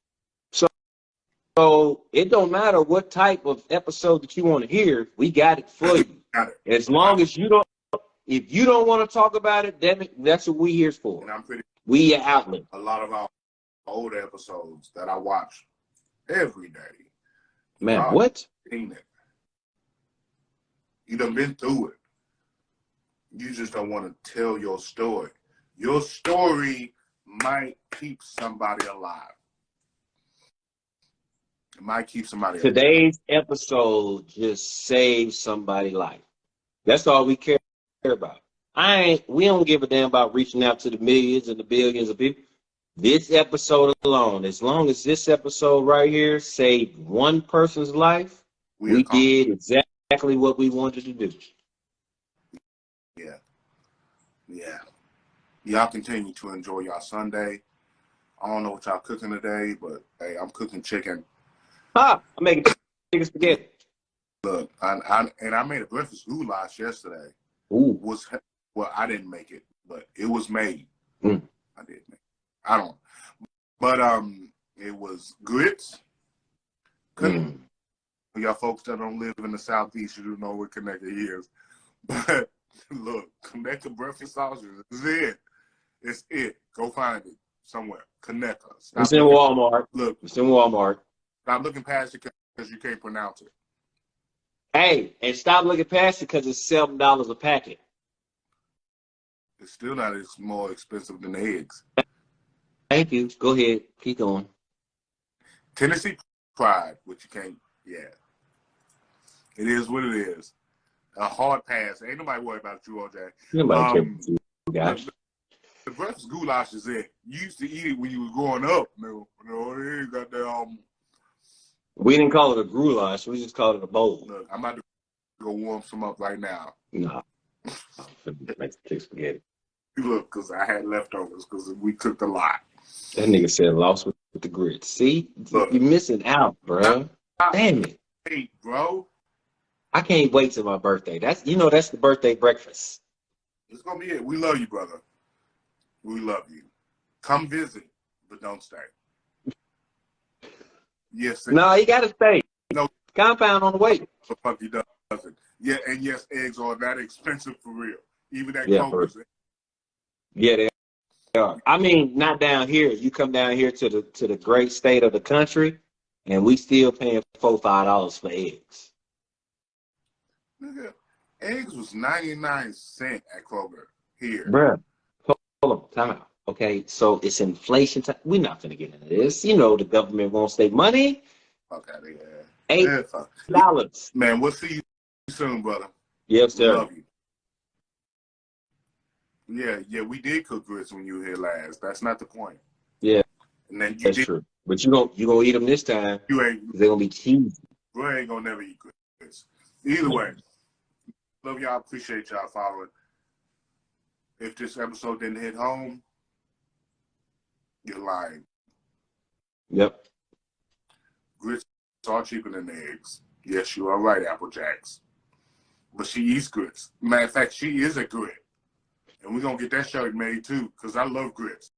So it don't matter what type of episode that you want to hear, we got it for you. Got it. As long as if you don't want to talk about it, that's what we here for. And I'm pretty We your outlet. a lot of our old episodes that I watch every day. Man, Y'all what? seen it. You done been through it. You just don't want to tell your story. Your story might keep somebody alive. It might keep somebody alive. Today's episode just saved somebody's life. That's all we care about. We don't give a damn about reaching out to the millions and the billions of people. This episode alone, as long as this episode right here saved one person's life, we did exactly what we wanted to do. Yeah. Yeah. Y'all continue to enjoy y'all Sunday. I don't know what y'all cooking today, but hey, I'm cooking chicken. I'm making chicken spaghetti. Look, I made a breakfast goulash yesterday. Ooh. Well, I didn't make it, but it was made. Mm. I did make it. I don't. But it was grits. Mm. Y'all folks that don't live in the Southeast, you don't know what Conecuh is. But look, Conecuh breakfast sausage is it. It's it. Go find it somewhere. Conecuh. It's in Walmart. Look, it's in Walmart. Stop looking past it because you can't pronounce it. Hey, and stop looking past it because it's $7 a packet. It's still not as more expensive than the eggs. Thank you. Go ahead. Keep going. Tennessee Pride, which you can't, yeah. It is what it is. A hard pass. Ain't nobody worried about you, OJ. Nobody cares about you, guys. The breakfast goulash is it. You used to eat it when you was growing up. You ain't got the We didn't call it a goulash. We just called it a bowl. Look, I'm about to go warm some up right now. Nah. Make chicken spaghetti. Look, because I had leftovers because we cooked a lot. That nigga said lost with the grits. See? Look, you're missing out, bro. Damn it. Hey, bro. I can't wait till my birthday. That's the birthday breakfast. It's going to be it. We love you, brother. We love you. Come visit, but don't stay. Yes. No, you got to stay. No. Compound on the way. The fuck he doesn't. Yeah, and yes, eggs are that expensive for real. Even that Coke. Yeah, they are. I mean, not down here. You come down here to the great state of the country, and we still paying $4-5 for eggs. Nigga, eggs was 99 cents at Kroger here. Bruh, hold on, time out. Okay, so it's inflation time. We're not gonna get into this. You know the government wants their money. Okay, yeah. $8. Man, we'll see you soon, brother. Yes, sir. We love you. Yeah, we did cook grits when you were here last. That's not the point. Yeah, and then that's true. But you gonna eat them this time. You ain't. They're gonna be cheesy. Bro ain't gonna never eat grits. Either way, love y'all. Appreciate y'all following. If this episode didn't hit home, you're lying. Yep. Grits are cheaper than eggs. Yes, you are right, Apple Jacks. But she eats grits. Matter of fact, she is a grit. And we're going to get that shirt made too, because I love grits.